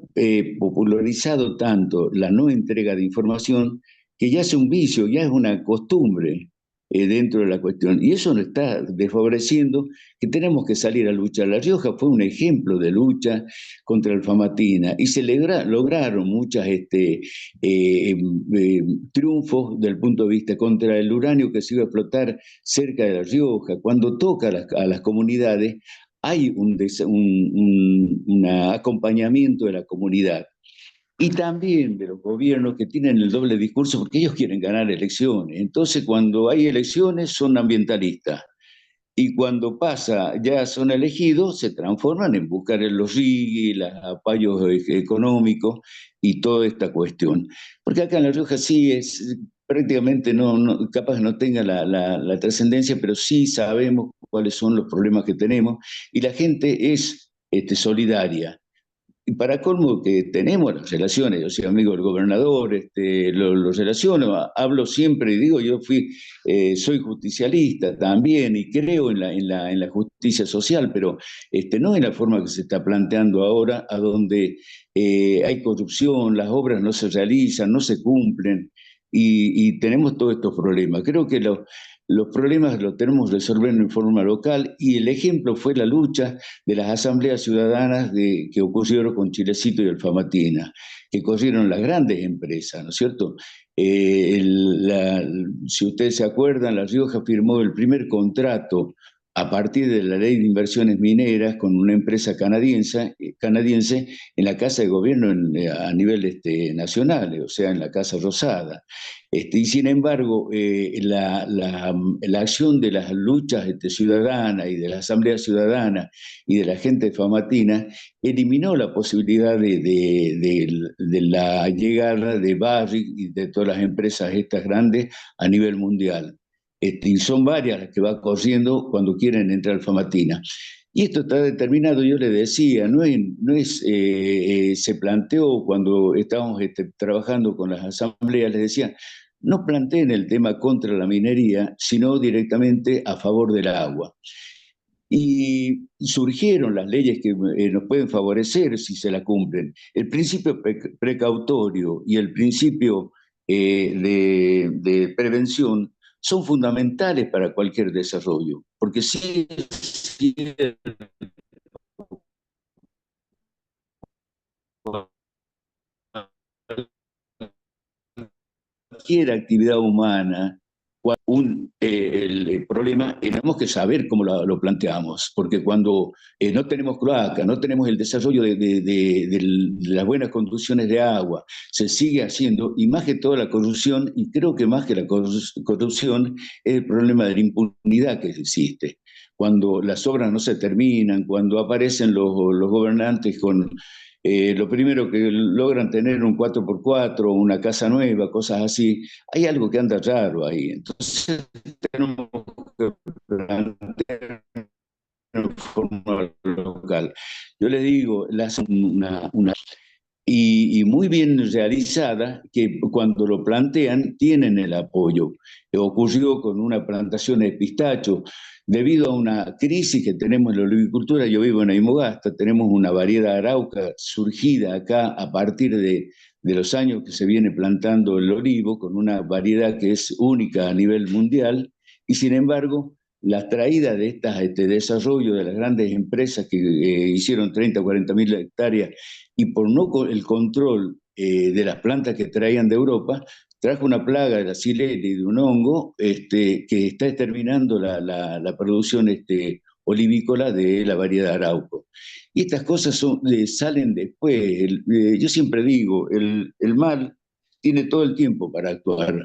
popularizado tanto la no entrega de información que ya es un vicio, ya es una costumbre dentro de la cuestión. Y eso nos está desfavoreciendo que tenemos que salir a luchar. La Rioja fue un ejemplo de lucha contra el Famatina y se lograron muchas triunfos del punto de vista contra el uranio que se iba a explotar cerca de La Rioja. Cuando toca a las comunidades, hay un acompañamiento de la comunidad. Y también de los gobiernos que tienen el doble discurso porque ellos quieren ganar elecciones. Entonces, cuando hay elecciones, son ambientalistas. Y cuando pasa, ya son elegidos, se transforman en buscar los RIGI, los apoyos económicos y toda esta cuestión. Porque acá en La Rioja sí es prácticamente, capaz no tenga la trascendencia, pero sí sabemos cuáles son los problemas que tenemos y la gente es solidaria. y para colmo que tenemos las relaciones, yo soy amigo del gobernador, lo relaciono, hablo siempre y digo, soy justicialista también y creo en la justicia social, pero no en la forma que se está planteando ahora, a donde hay corrupción, las obras no se realizan, no se cumplen y tenemos todos estos problemas. Creo que los problemas los tenemos que resolver en forma local y el ejemplo fue la lucha de las asambleas ciudadanas que ocurrieron con Chilecito y Alfamatina, que corrieron las grandes empresas, ¿no es cierto? Si ustedes se acuerdan, La Rioja firmó el primer contrato a partir de la ley de inversiones mineras con una empresa canadiense en la Casa de Gobierno a nivel nacional, o sea, en la Casa Rosada. Y sin embargo, la acción de las luchas ciudadanas y de la Asamblea Ciudadana y de la gente de Famatina eliminó la posibilidad de la llegada de Barrick y de todas las empresas estas grandes a nivel mundial. Y son varias las que va corriendo cuando quieren entrar al Famatina. Y esto está determinado, yo le decía, se planteó cuando estábamos trabajando con las asambleas, les decía, no planteen el tema contra la minería, sino directamente a favor del agua. Y surgieron las leyes que nos pueden favorecer si se la cumplen. El principio precautorio y el principio de prevención son fundamentales para cualquier desarrollo, porque si cualquier actividad humana, el problema, tenemos que saber cómo lo planteamos, porque cuando no tenemos cloaca, no tenemos el desarrollo de las buenas conducciones de agua, se sigue haciendo, y más que toda la corrupción, y creo que más que la corrupción, es el problema de la impunidad que existe. Cuando las obras no se terminan, cuando aparecen los gobernantes con lo primero que logran tener un 4x4, una casa nueva, cosas así, hay algo que anda raro ahí. Entonces tenemos que plantear en forma local. Yo les digo, y muy bien realizada, que cuando lo plantean tienen el apoyo. Ocurrió con una plantación de pistacho, debido a una crisis que tenemos en la olivicultura. Yo vivo en Aymogasta, tenemos una variedad arauca surgida acá a partir de los años que se viene plantando el olivo, con una variedad que es única a nivel mundial, y sin embargo, la traída de este desarrollo de las grandes empresas que hicieron 30 o 40 mil hectáreas y por no el control de las plantas que traían de Europa, trajo una plaga de la xylella y de un hongo que está exterminando la producción olivícola de la variedad arauco. Y estas cosas salen después. Yo siempre digo, el mal tiene todo el tiempo para actuar.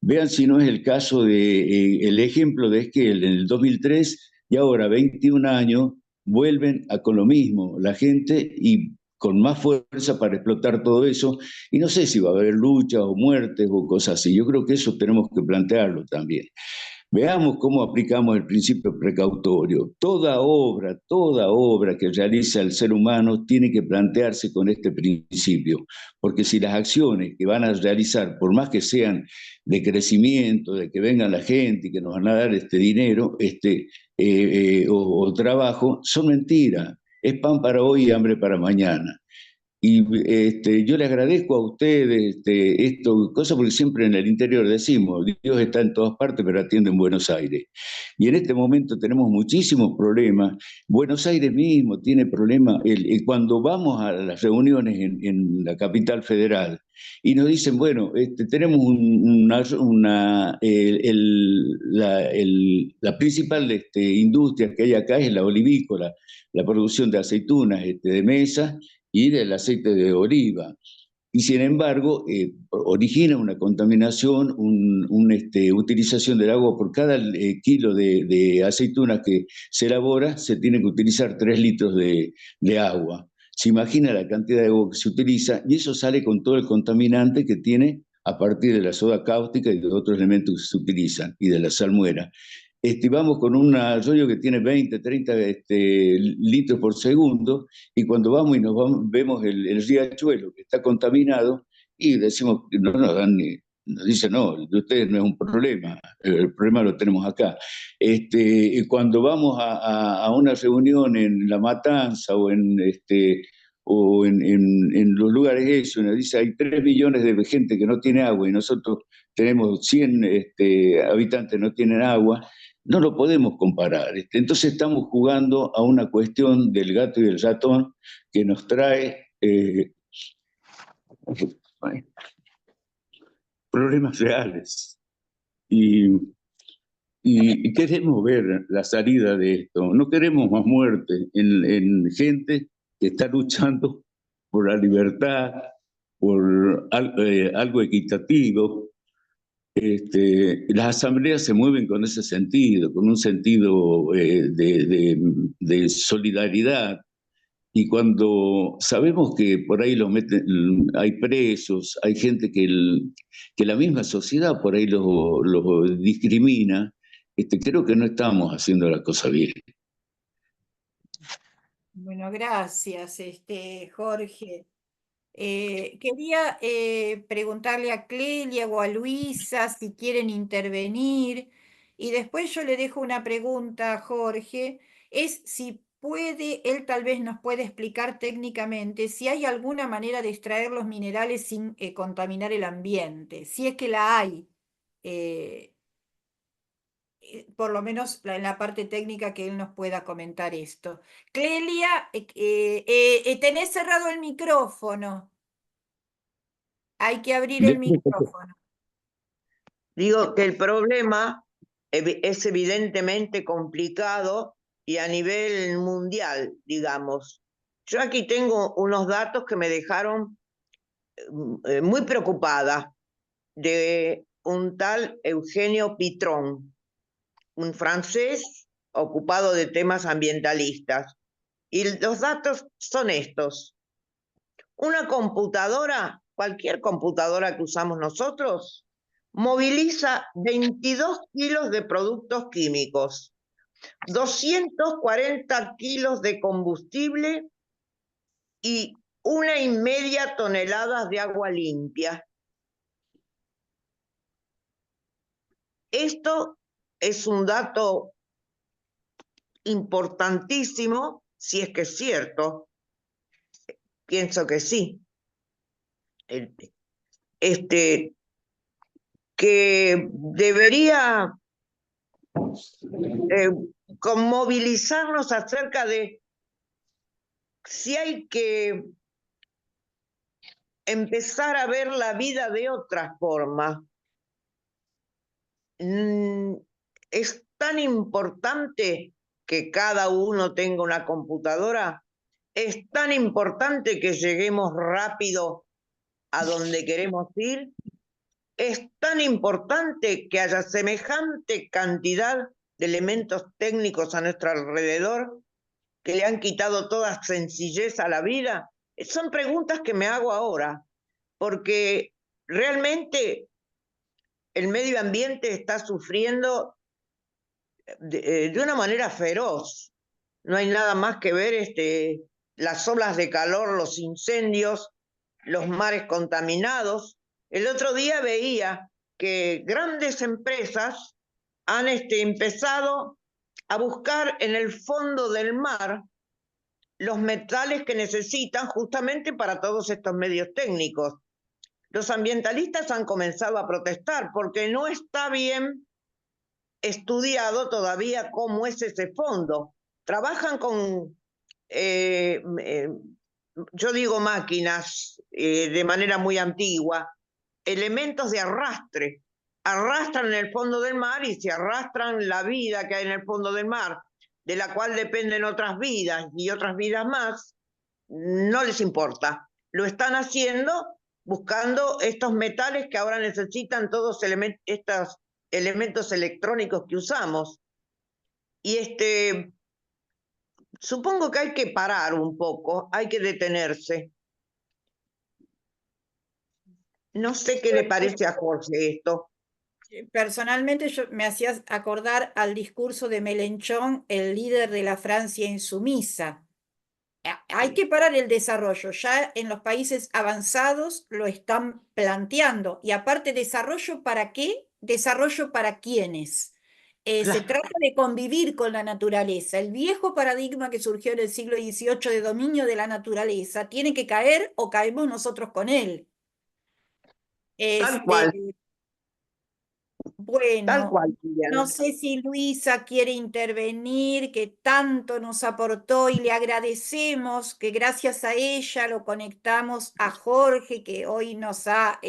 Vean si no es el caso el ejemplo de Esquel en el 2003 y ahora 21 años vuelven con lo mismo la gente y con más fuerza para explotar todo eso, y no sé si va a haber luchas o muertes o cosas así. Yo creo que eso tenemos que plantearlo también. Veamos cómo aplicamos el principio precautorio. Toda obra que realiza el ser humano tiene que plantearse con este principio, porque si las acciones que van a realizar, por más que sean de crecimiento, de que venga la gente y que nos van a dar este dinero o trabajo, son mentiras. Es pan para hoy y hambre para mañana. Y yo le agradezco a ustedes cosas porque siempre en el interior decimos, Dios está en todas partes, pero atiende en Buenos Aires. Y en este momento tenemos muchísimos problemas. Buenos Aires mismo tiene problemas. Cuando vamos a las reuniones en la capital federal y nos dicen, bueno, tenemos la principal industria que hay acá es la olivícola, la producción de aceitunas de mesa y del aceite de oliva. Y sin embargo, origina una contaminación, una utilización del agua. Por cada kilo de aceitunas que se elabora, se tiene que utilizar 3 litros de agua. Se imagina la cantidad de agua que se utiliza y eso sale con todo el contaminante que tiene a partir de la soda cáustica y de otros elementos que se utilizan y de la salmuera. vamos con un arroyo que tiene 20, 30 litros por segundo, y cuando vamos y vemos el riachuelo que está contaminado, y decimos, no nos dan ni, nos dicen, no, de ustedes no es un problema, el problema lo tenemos acá. Y cuando vamos a una reunión en La Matanza o en los lugares eso, nos dice, hay 3 millones de gente que no tiene agua y nosotros tenemos 100 habitantes no tienen agua, no lo podemos comparar. Entonces estamos jugando a una cuestión del gato y del ratón que nos trae problemas reales. Y queremos ver la salida de esto. No queremos más muerte en gente que está luchando por la libertad, por algo equitativo. Las asambleas se mueven con ese sentido, con un sentido de solidaridad. Y cuando sabemos que por ahí los meten, hay presos, hay gente que la misma sociedad por ahí los discrimina, creo que no estamos haciendo la cosa bien. Bueno, gracias, Jorge. Quería preguntarle a Clelia o a Luisa si quieren intervenir, y después yo le dejo una pregunta a Jorge, es si puede, él tal vez nos puede explicar técnicamente si hay alguna manera de extraer los minerales sin contaminar el ambiente, si es que la hay. eh, por lo menos en la parte técnica que él nos pueda comentar esto. Clelia, tenés cerrado el micrófono. Hay que abrir el micrófono. Digo que el problema es evidentemente complicado y a nivel mundial, digamos. Yo aquí tengo unos datos que me dejaron muy preocupada de un tal Eugenio Pitron, un francés ocupado de temas ambientalistas. Y los datos son estos. Una computadora, cualquier computadora que usamos nosotros, moviliza 22 kilos de productos químicos, 240 kilos de combustible y 1,5 toneladas de agua limpia. Esto es un dato importantísimo, si es que es cierto. Pienso que sí. Que debería movilizarnos acerca de si hay que empezar a ver la vida de otra forma. Es tan importante que cada uno tenga una computadora, es tan importante que lleguemos rápido a donde queremos ir, es tan importante que haya semejante cantidad de elementos técnicos a nuestro alrededor que le han quitado toda sencillez a la vida. Son preguntas que me hago ahora, porque realmente el medio ambiente está sufriendo de una manera feroz. No hay nada más que ver las olas de calor, los incendios, los mares contaminados. El otro día veía que grandes empresas han empezado a buscar en el fondo del mar los metales que necesitan justamente para todos estos medios técnicos. Los ambientalistas han comenzado a protestar porque no está bien estudiado todavía cómo es ese fondo. Trabajan con, yo digo máquinas de manera muy antigua, elementos de arrastre. Arrastran en el fondo del mar y si arrastran la vida que hay en el fondo del mar, de la cual dependen otras vidas y otras vidas más, no les importa. Lo están haciendo buscando estos metales que ahora necesitan todos estos elementos electrónicos que usamos. Y supongo que hay que parar un poco, hay que detenerse. No sé qué le parece a Jorge esto. Personalmente me hacías acordar al discurso de Mélenchon, el líder de la Francia insumisa. Hay que parar el desarrollo, ya en los países avanzados lo están planteando. Y aparte, ¿desarrollo para qué? ¿Desarrollo para quiénes? Se Claro. trata de convivir con la naturaleza. El viejo paradigma que surgió en el siglo XVIII de dominio de la naturaleza tiene que caer o caemos nosotros con él. Tal Este, cual, tal bueno, cual, no Liliana. sé si Luisa quiere intervenir, que tanto nos aportó y le agradecemos que gracias a ella lo conectamos a Jorge, que hoy nos ha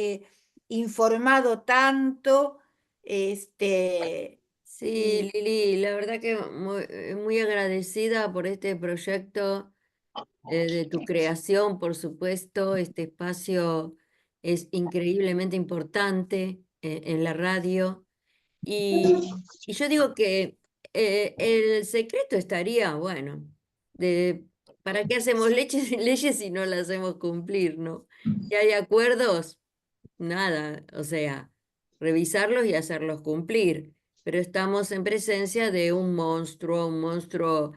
informado tanto. Este, Sí, y Lili, la verdad que muy agradecida por este proyecto de tu creación, por supuesto. Este espacio es increíblemente importante en la radio. Y yo digo que el secreto estaría, bueno, de ¿para qué hacemos leyes si no las hacemos cumplir, ¿no? Si hay acuerdos, nada, o sea, revisarlos y hacerlos cumplir. Pero estamos en presencia de un monstruo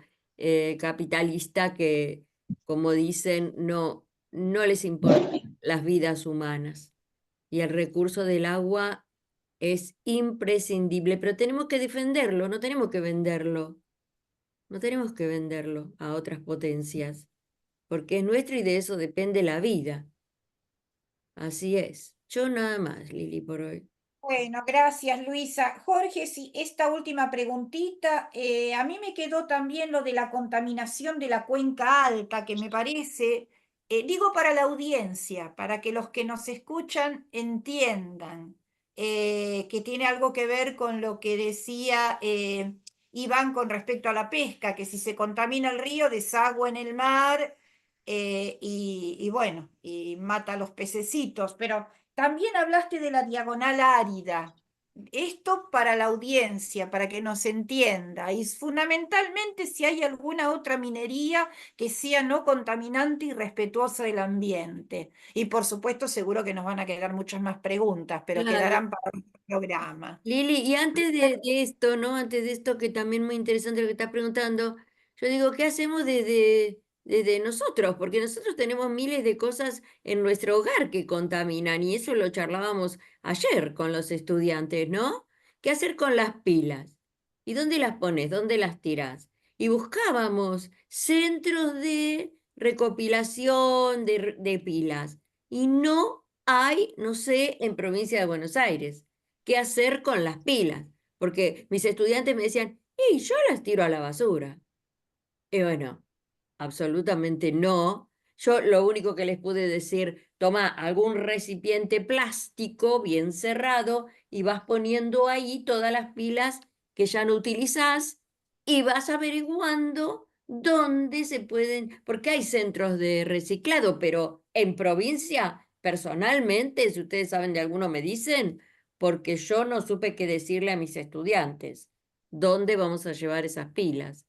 capitalista que, como dicen, no les importan las vidas humanas. Y el recurso del agua es imprescindible, pero tenemos que defenderlo, no tenemos que venderlo, no tenemos que venderlo a otras potencias, porque es nuestro y de eso depende la vida. Así es. Yo nada más, Lili, por hoy. bueno, gracias Luisa. Jorge, sí, esta última preguntita, a mí me quedó también lo de la contaminación de la cuenca alta, que me parece, digo para la audiencia, para que los que nos escuchan entiendan, que tiene algo que ver con lo que decía Iván con respecto a la pesca, que si se contamina el río, desagua en el mar, y bueno, y mata a los pececitos, pero... También hablaste de la diagonal árida. Esto para la audiencia, para que nos entienda. Y fundamentalmente si hay alguna otra minería que sea no contaminante y respetuosa del ambiente. Y por supuesto, seguro que nos van a quedar muchas más preguntas, pero Claro. quedarán para otro programa. Lili, y antes de esto, ¿no? Antes de esto, que también muy interesante lo que estás preguntando, yo digo, ¿qué hacemos desde nosotros? Porque nosotros tenemos miles de cosas en nuestro hogar que contaminan, y eso lo charlábamos ayer con los estudiantes, ¿no? ¿Qué hacer con las pilas? ¿Y dónde las pones? ¿Dónde las tirás? Y buscábamos centros de recopilación de pilas, y no hay, no sé, en provincia de Buenos Aires qué hacer con las pilas, porque mis estudiantes me decían, y yo las tiro a la basura. Y bueno, absolutamente no. Yo lo único que les pude decir, toma algún recipiente plástico bien cerrado y vas poniendo ahí todas las pilas que ya no utilizás y vas averiguando dónde se pueden, porque hay centros de reciclado, pero en provincia, personalmente, si ustedes saben de alguno, me dicen, porque yo no supe qué decirle a mis estudiantes, ¿dónde vamos a llevar esas pilas?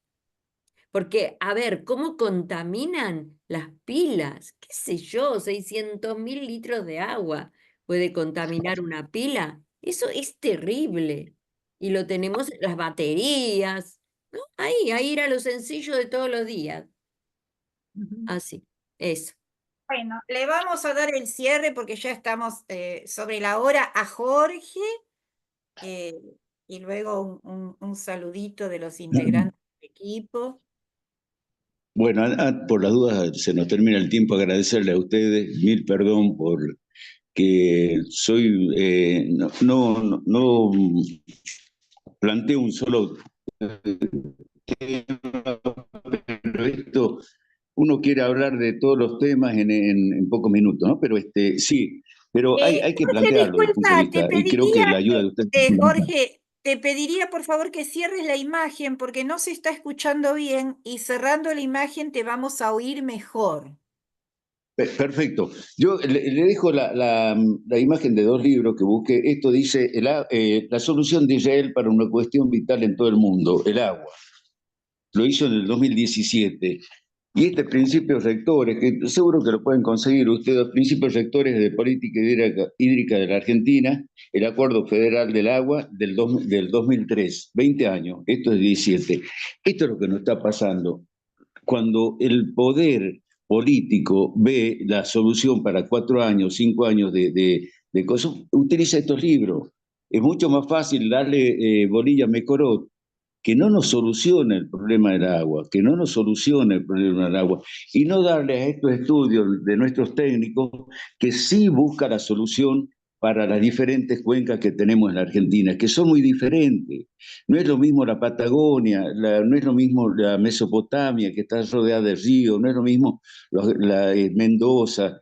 Porque, a ver, ¿cómo contaminan las pilas? ¿Qué sé yo? 600.000 litros de agua puede contaminar una pila. Eso es terrible. Y lo tenemos en las baterías, ¿no? Ahí era lo sencillo de todos los días. Ujú. Así, eso. Bueno, le vamos a dar el cierre porque ya estamos sobre la hora a Jorge, eh, y luego un saludito de los integrantes del equipo. Bueno, por las dudas se nos termina el tiempo, agradecerle a ustedes, mil perdón por que soy, no planteo un solo tema, pero esto, uno quiere hablar de todos los temas en pocos minutos, ¿no? Pero sí, pero hay que Jorge, plantearlo desde el punto de disculpa, te vista, y creo que pediría, la ayuda de ustedes es fundamental. Jorge, te pediría por favor que cierres la imagen porque no se está escuchando bien y cerrando la imagen te vamos a oír mejor. Perfecto. Yo le dejo la imagen de dos libros que busqué. Esto dice la solución de Israel para una cuestión vital en todo el mundo, el agua. Lo hizo en el 2017. Y este principios rectores, que seguro que lo pueden conseguir ustedes, principios rectores de política hídrica de la Argentina, el Acuerdo Federal del Agua del 2003, 20 años, esto es 17. Esto es lo que nos está pasando. Cuando el poder político ve la solución para 4 años, 5 años de cosas, utiliza estos libros. Es mucho más fácil darle bolilla a Mecorot, que no nos soluciona el problema del agua, que no nos soluciona el problema del agua, y no darle a estos estudios de nuestros técnicos que sí buscan la solución para las diferentes cuencas que tenemos en la Argentina, que son muy diferentes. No es lo mismo la Patagonia, no es lo mismo la Mesopotamia, que está rodeada de ríos, no es lo mismo Mendoza,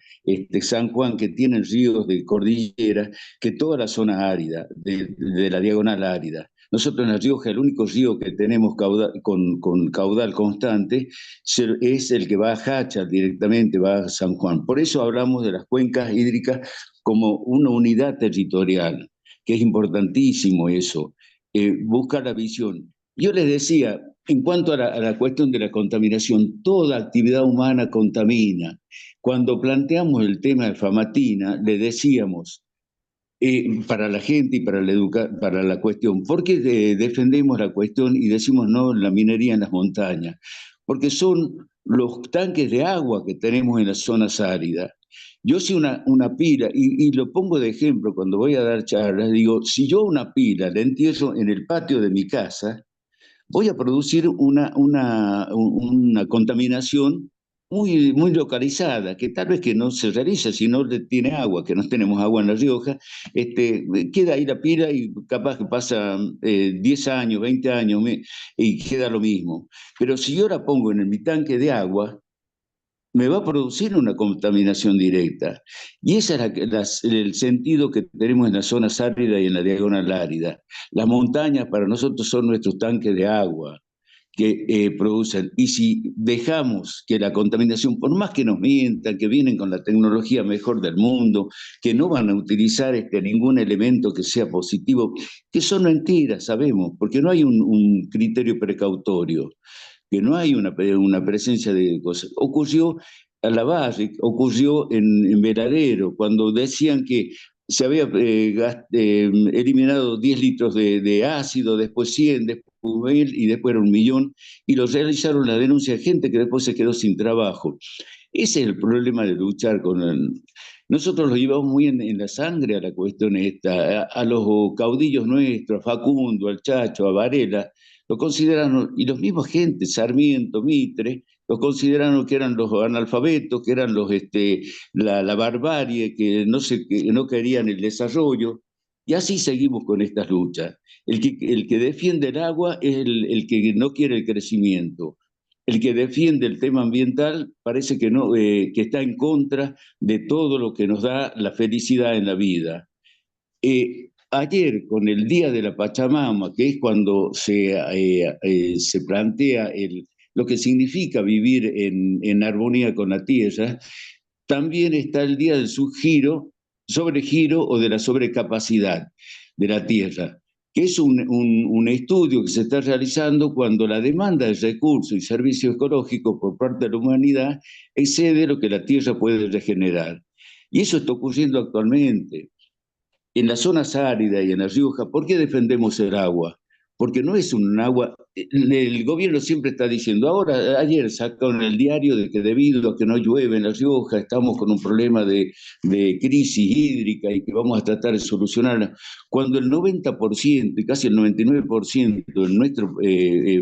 San Juan, que tienen ríos de cordillera, que toda la zona árida, de la diagonal árida. Nosotros en La Rioja el único río que tenemos con caudal constante es el que va a Hacha directamente, va a San Juan. Por eso hablamos de las cuencas hídricas como una unidad territorial, que es importantísimo eso, buscar la visión. Yo les decía, en cuanto a la cuestión de la contaminación, toda actividad humana contamina. Cuando planteamos el tema de Famatina, le decíamos, para la gente y para la cuestión. ¿Por qué defendemos la cuestión y decimos no la minería en las montañas? Porque son los tanques de agua que tenemos en las zonas áridas. Yo si una pila, y lo pongo de ejemplo cuando voy a dar charlas, digo, si yo una pila la entierro en el patio de mi casa, voy a producir una contaminación muy localizada, que tal vez que no se realiza si no tiene agua, que no tenemos agua en La Rioja, queda ahí la pila y capaz que pasa 10 años, 20 años y queda lo mismo. Pero si yo la pongo en mi tanque de agua, me va a producir una contaminación directa. Y ese es el sentido que tenemos en las zonas áridas y en la diagonal árida. Las montañas para nosotros son nuestros tanques de agua que producen. Y si dejamos que la contaminación, por más que nos mientan, que vienen con la tecnología mejor del mundo, que no van a utilizar ningún elemento que sea positivo, que son mentiras, sabemos, porque no hay un criterio precautorio, que no hay una presencia de cosas. Ocurrió a la base, ocurrió en Veladero, cuando decían que se había eliminado 10 litros de ácido, después 100, después 1000 y después era 1.000.000, y lo realizaron la denuncia de gente que después se quedó sin trabajo. Ese es el problema de luchar con Nosotros lo llevamos muy en la sangre a la cuestión esta, a los caudillos nuestros, a Facundo, al Chacho, a Varela, lo consideraron, y los mismos gentes, Sarmiento, Mitre, los consideraron que eran los analfabetos, que eran la barbarie, que no querían el desarrollo, y así seguimos con estas luchas. El que defiende el agua es el que no quiere el crecimiento. El que defiende el tema ambiental parece que, no, que está en contra de todo lo que nos da la felicidad en la vida. Ayer, con el Día de la Pachamama, que es cuando se plantea lo que significa vivir en armonía con la tierra, también está el Día del sobregiro o de la sobrecapacidad de la tierra, que es un estudio que se está realizando cuando la demanda de recursos y servicios ecológicos por parte de la humanidad excede lo que la tierra puede regenerar. Y eso está ocurriendo actualmente. En las zonas áridas y en La Rioja, ¿por qué defendemos el agua? Porque no es un agua, el gobierno siempre está diciendo, ayer sacaron el diario de que debido a que no llueve en La Rioja, estamos con un problema de crisis hídrica y que vamos a tratar de solucionarla, cuando el 90% y casi el 99% de nuestra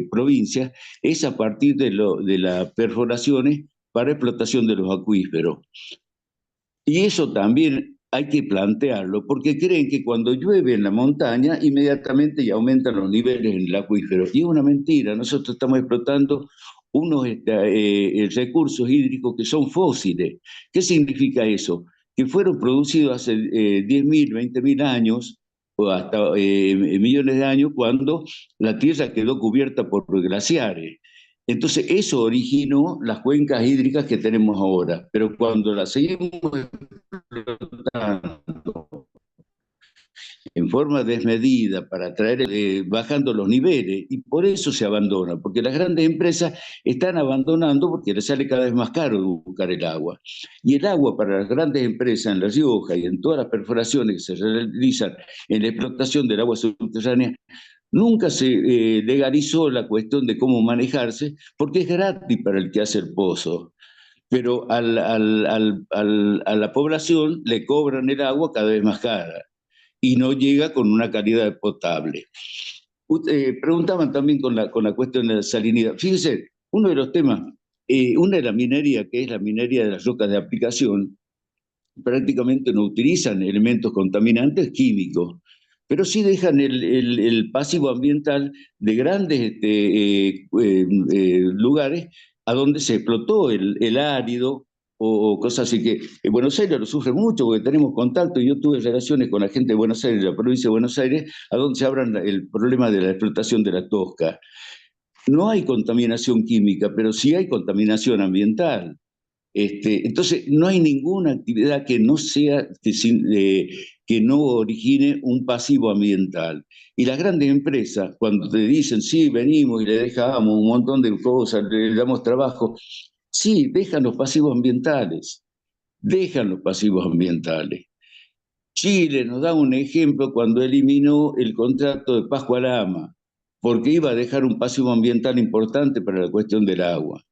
provincia es a partir de las perforaciones para explotación de los acuíferos. Y eso también hay que plantearlo, porque creen que cuando llueve en la montaña, inmediatamente ya aumentan los niveles en el acuífero. Y es una mentira, nosotros estamos explotando unos recursos hídricos que son fósiles. ¿Qué significa eso? Que fueron producidos hace 10.000, 20.000 años, o hasta millones de años, cuando la Tierra quedó cubierta por glaciares. Entonces, eso originó las cuencas hídricas que tenemos ahora. Pero cuando las seguimos explotando en forma desmedida para traer, bajando los niveles, y por eso se abandona, porque las grandes empresas están abandonando porque les sale cada vez más caro buscar el agua. Y el agua para las grandes empresas en La Rioja y en todas las perforaciones que se realizan en la explotación del agua subterránea, nunca se legalizó la cuestión de cómo manejarse, porque es gratis para el que hace el pozo. Pero a la población le cobran el agua cada vez más cara y no llega con una calidad potable. Preguntaban también con la cuestión de la salinidad. Fíjense, uno de los temas, una de la minería, que es la minería de las rocas de aplicación, prácticamente no utilizan elementos contaminantes químicos, pero sí dejan el pasivo ambiental de grandes lugares a donde se explotó el árido o cosas así que en Buenos Aires lo sufre mucho porque tenemos contacto. Yo tuve relaciones con la gente de Buenos Aires, de la provincia de Buenos Aires, a donde se hablan el problema de la explotación de la tosca. No hay contaminación química, pero sí hay contaminación ambiental. Entonces, no hay ninguna actividad que no sea, que no origine un pasivo ambiental. Y las grandes empresas, cuando te dicen, sí, venimos y le dejamos un montón de cosas, le damos trabajo, sí, dejan los pasivos ambientales, dejan los pasivos ambientales. Chile nos da un ejemplo cuando eliminó el contrato de Pascua Lama, porque iba a dejar un pasivo ambiental importante para la cuestión del agua.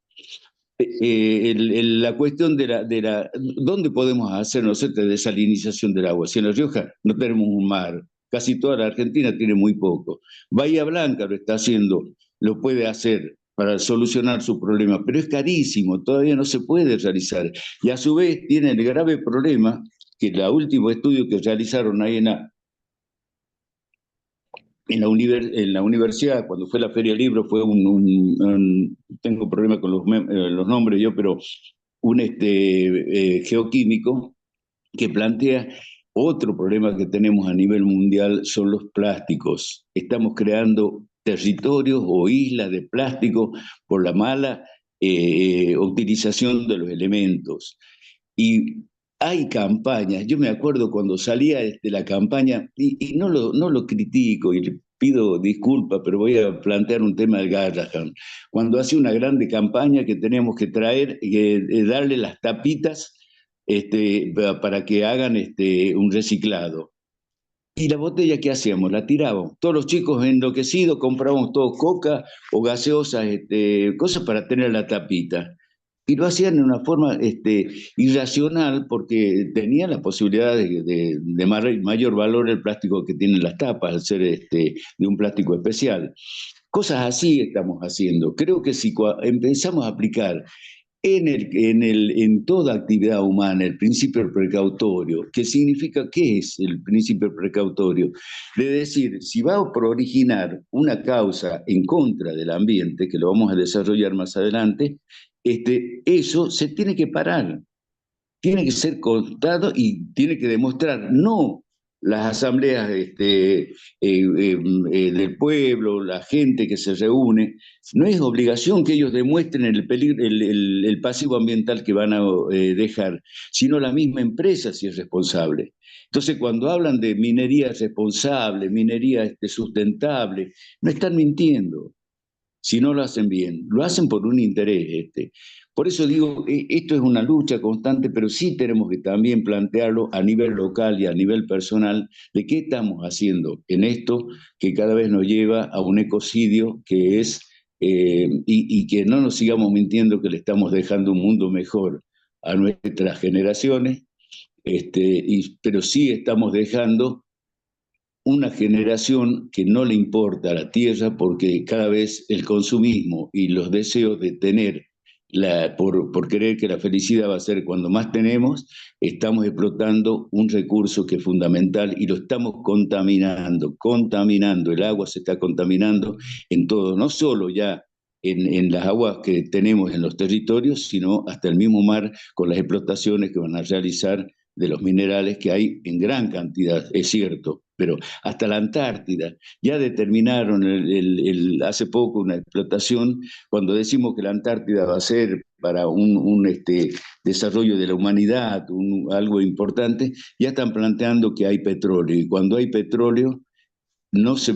La cuestión de ¿dónde podemos hacer nosotros desalinización del agua? Si en La Rioja no tenemos un mar, casi toda la Argentina tiene muy poco. Bahía Blanca lo está haciendo, lo puede hacer para solucionar su problema, pero es carísimo, todavía no se puede realizar. Y a su vez tiene el grave problema que el último estudio que realizaron ahí en la universidad, cuando fue la Feria del Libro, fue tengo problemas con los nombres yo, pero un geoquímico que plantea otro problema que tenemos a nivel mundial son los plásticos. Estamos creando territorios o islas de plástico por la mala utilización de los elementos. Y hay campañas, yo me acuerdo cuando salía la campaña, y no lo critico y le pido disculpas, pero voy a plantear un tema del Garrahan. Cuando hace una grande campaña que tenemos que traer, darle las tapitas para que hagan un reciclado. Y la botella, ¿qué hacíamos? La tirábamos. Todos los chicos enloquecidos comprábamos todo coca o gaseosas, cosas para tener la tapita. Y lo hacían de una forma irracional porque tenían la posibilidad de mayor valor el plástico que tienen las tapas, al ser de un plástico especial. Cosas así estamos haciendo. Creo que si empezamos a aplicar en toda actividad humana el principio precautorio, ¿qué significa? ¿Qué es el principio precautorio? De decir, si va a originar una causa en contra del ambiente, que lo vamos a desarrollar más adelante, eso se tiene que parar, tiene que ser contado y tiene que demostrar, no las asambleas del pueblo, la gente que se reúne, no es obligación que ellos demuestren el pasivo ambiental que van a dejar, sino la misma empresa si es responsable. Entonces, cuando hablan de minería responsable, minería sustentable, no están mintiendo. Si no lo hacen bien, lo hacen por un interés. Por eso digo, esto es una lucha constante, pero sí tenemos que también plantearlo a nivel local y a nivel personal, de qué estamos haciendo en esto que cada vez nos lleva a un ecocidio que es, y que no nos sigamos mintiendo que le estamos dejando un mundo mejor a nuestras generaciones, pero sí estamos dejando una generación que no le importa a la tierra porque cada vez el consumismo y los deseos de tener, por creer que la felicidad va a ser cuando más tenemos, estamos explotando un recurso que es fundamental y lo estamos contaminando, el agua se está contaminando en todo, no solo ya en las aguas que tenemos en los territorios, sino hasta el mismo mar con las explotaciones que van a realizar de los minerales que hay en gran cantidad, es cierto, pero hasta la Antártida. Ya determinaron hace poco una explotación, cuando decimos que la Antártida va a ser para un desarrollo de la humanidad, algo importante, ya están planteando que hay petróleo, y cuando hay petróleo, no se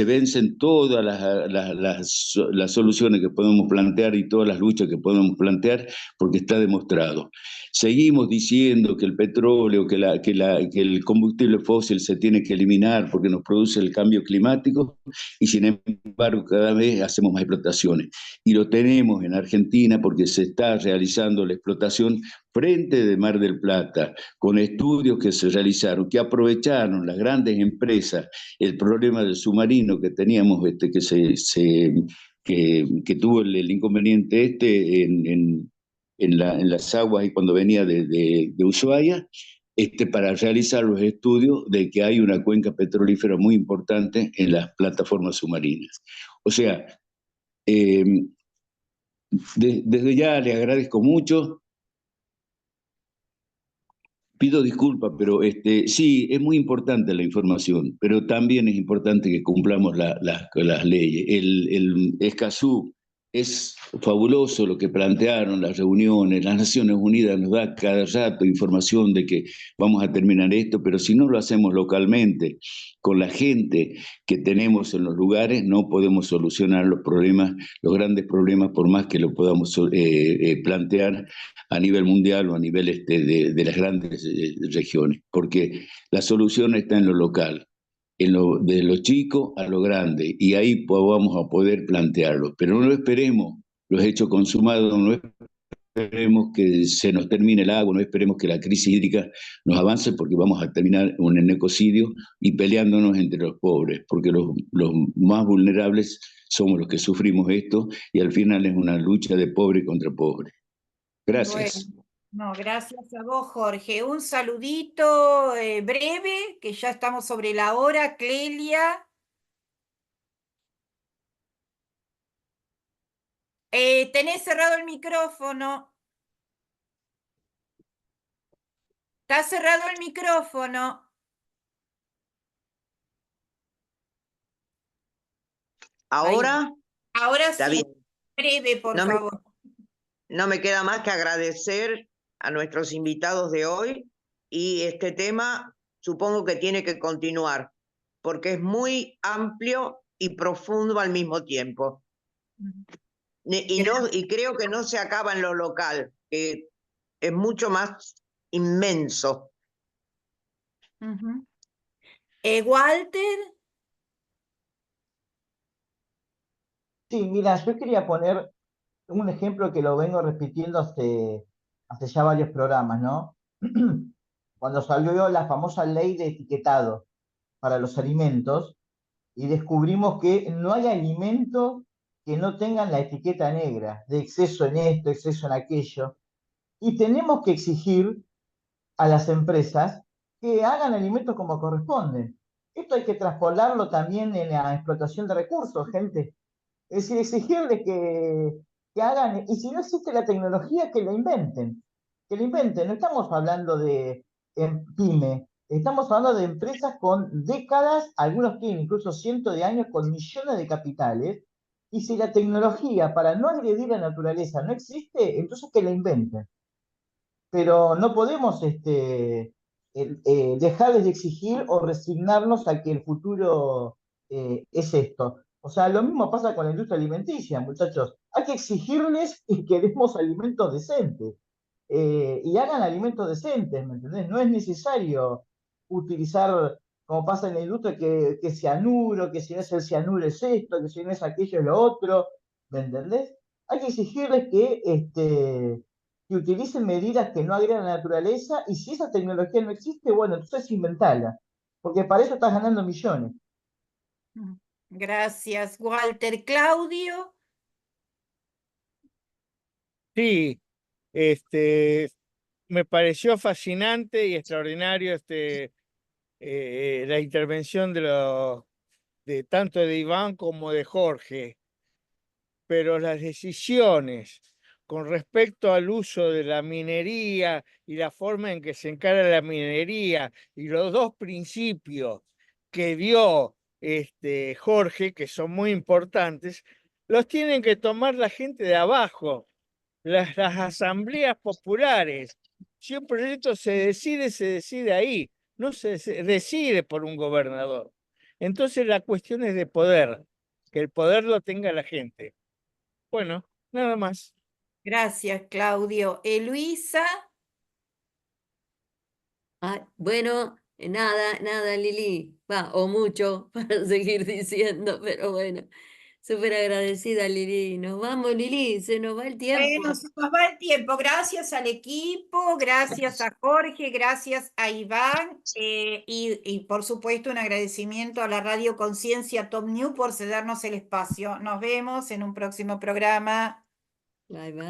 vencen todas las soluciones que podemos plantear y todas las luchas que podemos plantear, porque está demostrado. Seguimos diciendo que el petróleo, que el combustible fósil se tiene que eliminar porque nos produce el cambio climático, y sin embargo cada vez hacemos más explotaciones. Y lo tenemos en Argentina porque se está realizando la explotación frente de Mar del Plata, con estudios que se realizaron, que aprovecharon las grandes empresas el problema del submarino que teníamos, que tuvo el inconveniente en las aguas y cuando venía de Ushuaia, para realizar los estudios de que hay una cuenca petrolífera muy importante en las plataformas submarinas. O sea, desde ya le agradezco mucho. Pido disculpas, pero sí, es muy importante la información, pero también es importante que cumplamos las leyes. El Escazú es fabuloso lo que plantearon las reuniones, las Naciones Unidas nos da cada rato información de que vamos a terminar esto, pero si no lo hacemos localmente, con la gente que tenemos en los lugares, no podemos solucionar los problemas, los grandes problemas, por más que lo podamos plantear a nivel mundial o a nivel de las grandes regiones, porque la solución está en lo local, de lo chico a lo grande, y ahí vamos a poder plantearlo. Pero no esperemos los hechos consumados, no esperemos que se nos termine el agua, no esperemos que la crisis hídrica nos avance, porque vamos a terminar en un ecocidio y peleándonos entre los pobres, porque los más vulnerables somos los que sufrimos esto, y al final es una lucha de pobre contra pobre. Gracias. Bueno, no, gracias a vos, Jorge. Un saludito breve, que ya estamos sobre la hora. Clelia. Tenés cerrado el micrófono. Está cerrado el micrófono. Ahora Ahora está sí. bien. Breve, por No me, favor. no me queda más que agradecer a nuestros invitados de hoy, y este tema supongo que tiene que continuar porque es muy amplio y profundo al mismo tiempo. Y creo que no se acaba en lo local, que es mucho más inmenso. Walter. Sí, mira, yo quería poner un ejemplo que lo vengo repitiendo hace ya varios programas, ¿no? Cuando salió la famosa ley de etiquetado para los alimentos y descubrimos que no hay alimentos que no tengan la etiqueta negra, de exceso en esto, exceso en aquello, y tenemos que exigir a las empresas que hagan alimentos como corresponden. Esto hay que traspolarlo también en la explotación de recursos, gente. Es decir, exigirles que hagan, y si no existe la tecnología, que la inventen. Que la inventen. No estamos hablando de pyme, estamos hablando de empresas con décadas, algunos tienen incluso cientos de años, con millones de capitales. Y si la tecnología para no agredir la naturaleza no existe, entonces que la inventen. Pero no podemos dejarles de exigir o resignarnos a que el futuro es esto. O sea, lo mismo pasa con la industria alimenticia, muchachos. Hay que exigirles y queremos alimentos decentes. Y hagan alimentos decentes, ¿me entendés? No es necesario utilizar, como pasa en la industria, que cianuro, que si no es el cianuro es esto, que si no es aquello es lo otro, ¿me entendés? Hay que exigirles que utilicen medidas que no agredan a la naturaleza, y si esa tecnología no existe, bueno, entonces inventala, porque para eso estás ganando millones. Gracias, Walter. Claudio. Sí, me pareció fascinante y extraordinario la intervención de tanto de Iván como de Jorge, pero las decisiones con respecto al uso de la minería y la forma en que se encara la minería y los dos principios que dio Jorge, que son muy importantes, los tienen que tomar la gente de abajo, las asambleas populares. Si un proyecto se decide ahí, no se decide por un gobernador. Entonces la cuestión es de poder, que el poder lo tenga la gente. Bueno, nada más. Gracias, Claudio. Luisa. Ah, bueno, nada, Lili. Va, o mucho para seguir diciendo, pero bueno, súper agradecida, Lili. Nos vamos, Lili, se nos va el tiempo. Bueno, se nos va el tiempo. Gracias al equipo, gracias a Jorge, gracias a Iván y por supuesto un agradecimiento a la Radio Conciencia Top New por cedernos el espacio. Nos vemos en un próximo programa. Bye, bye.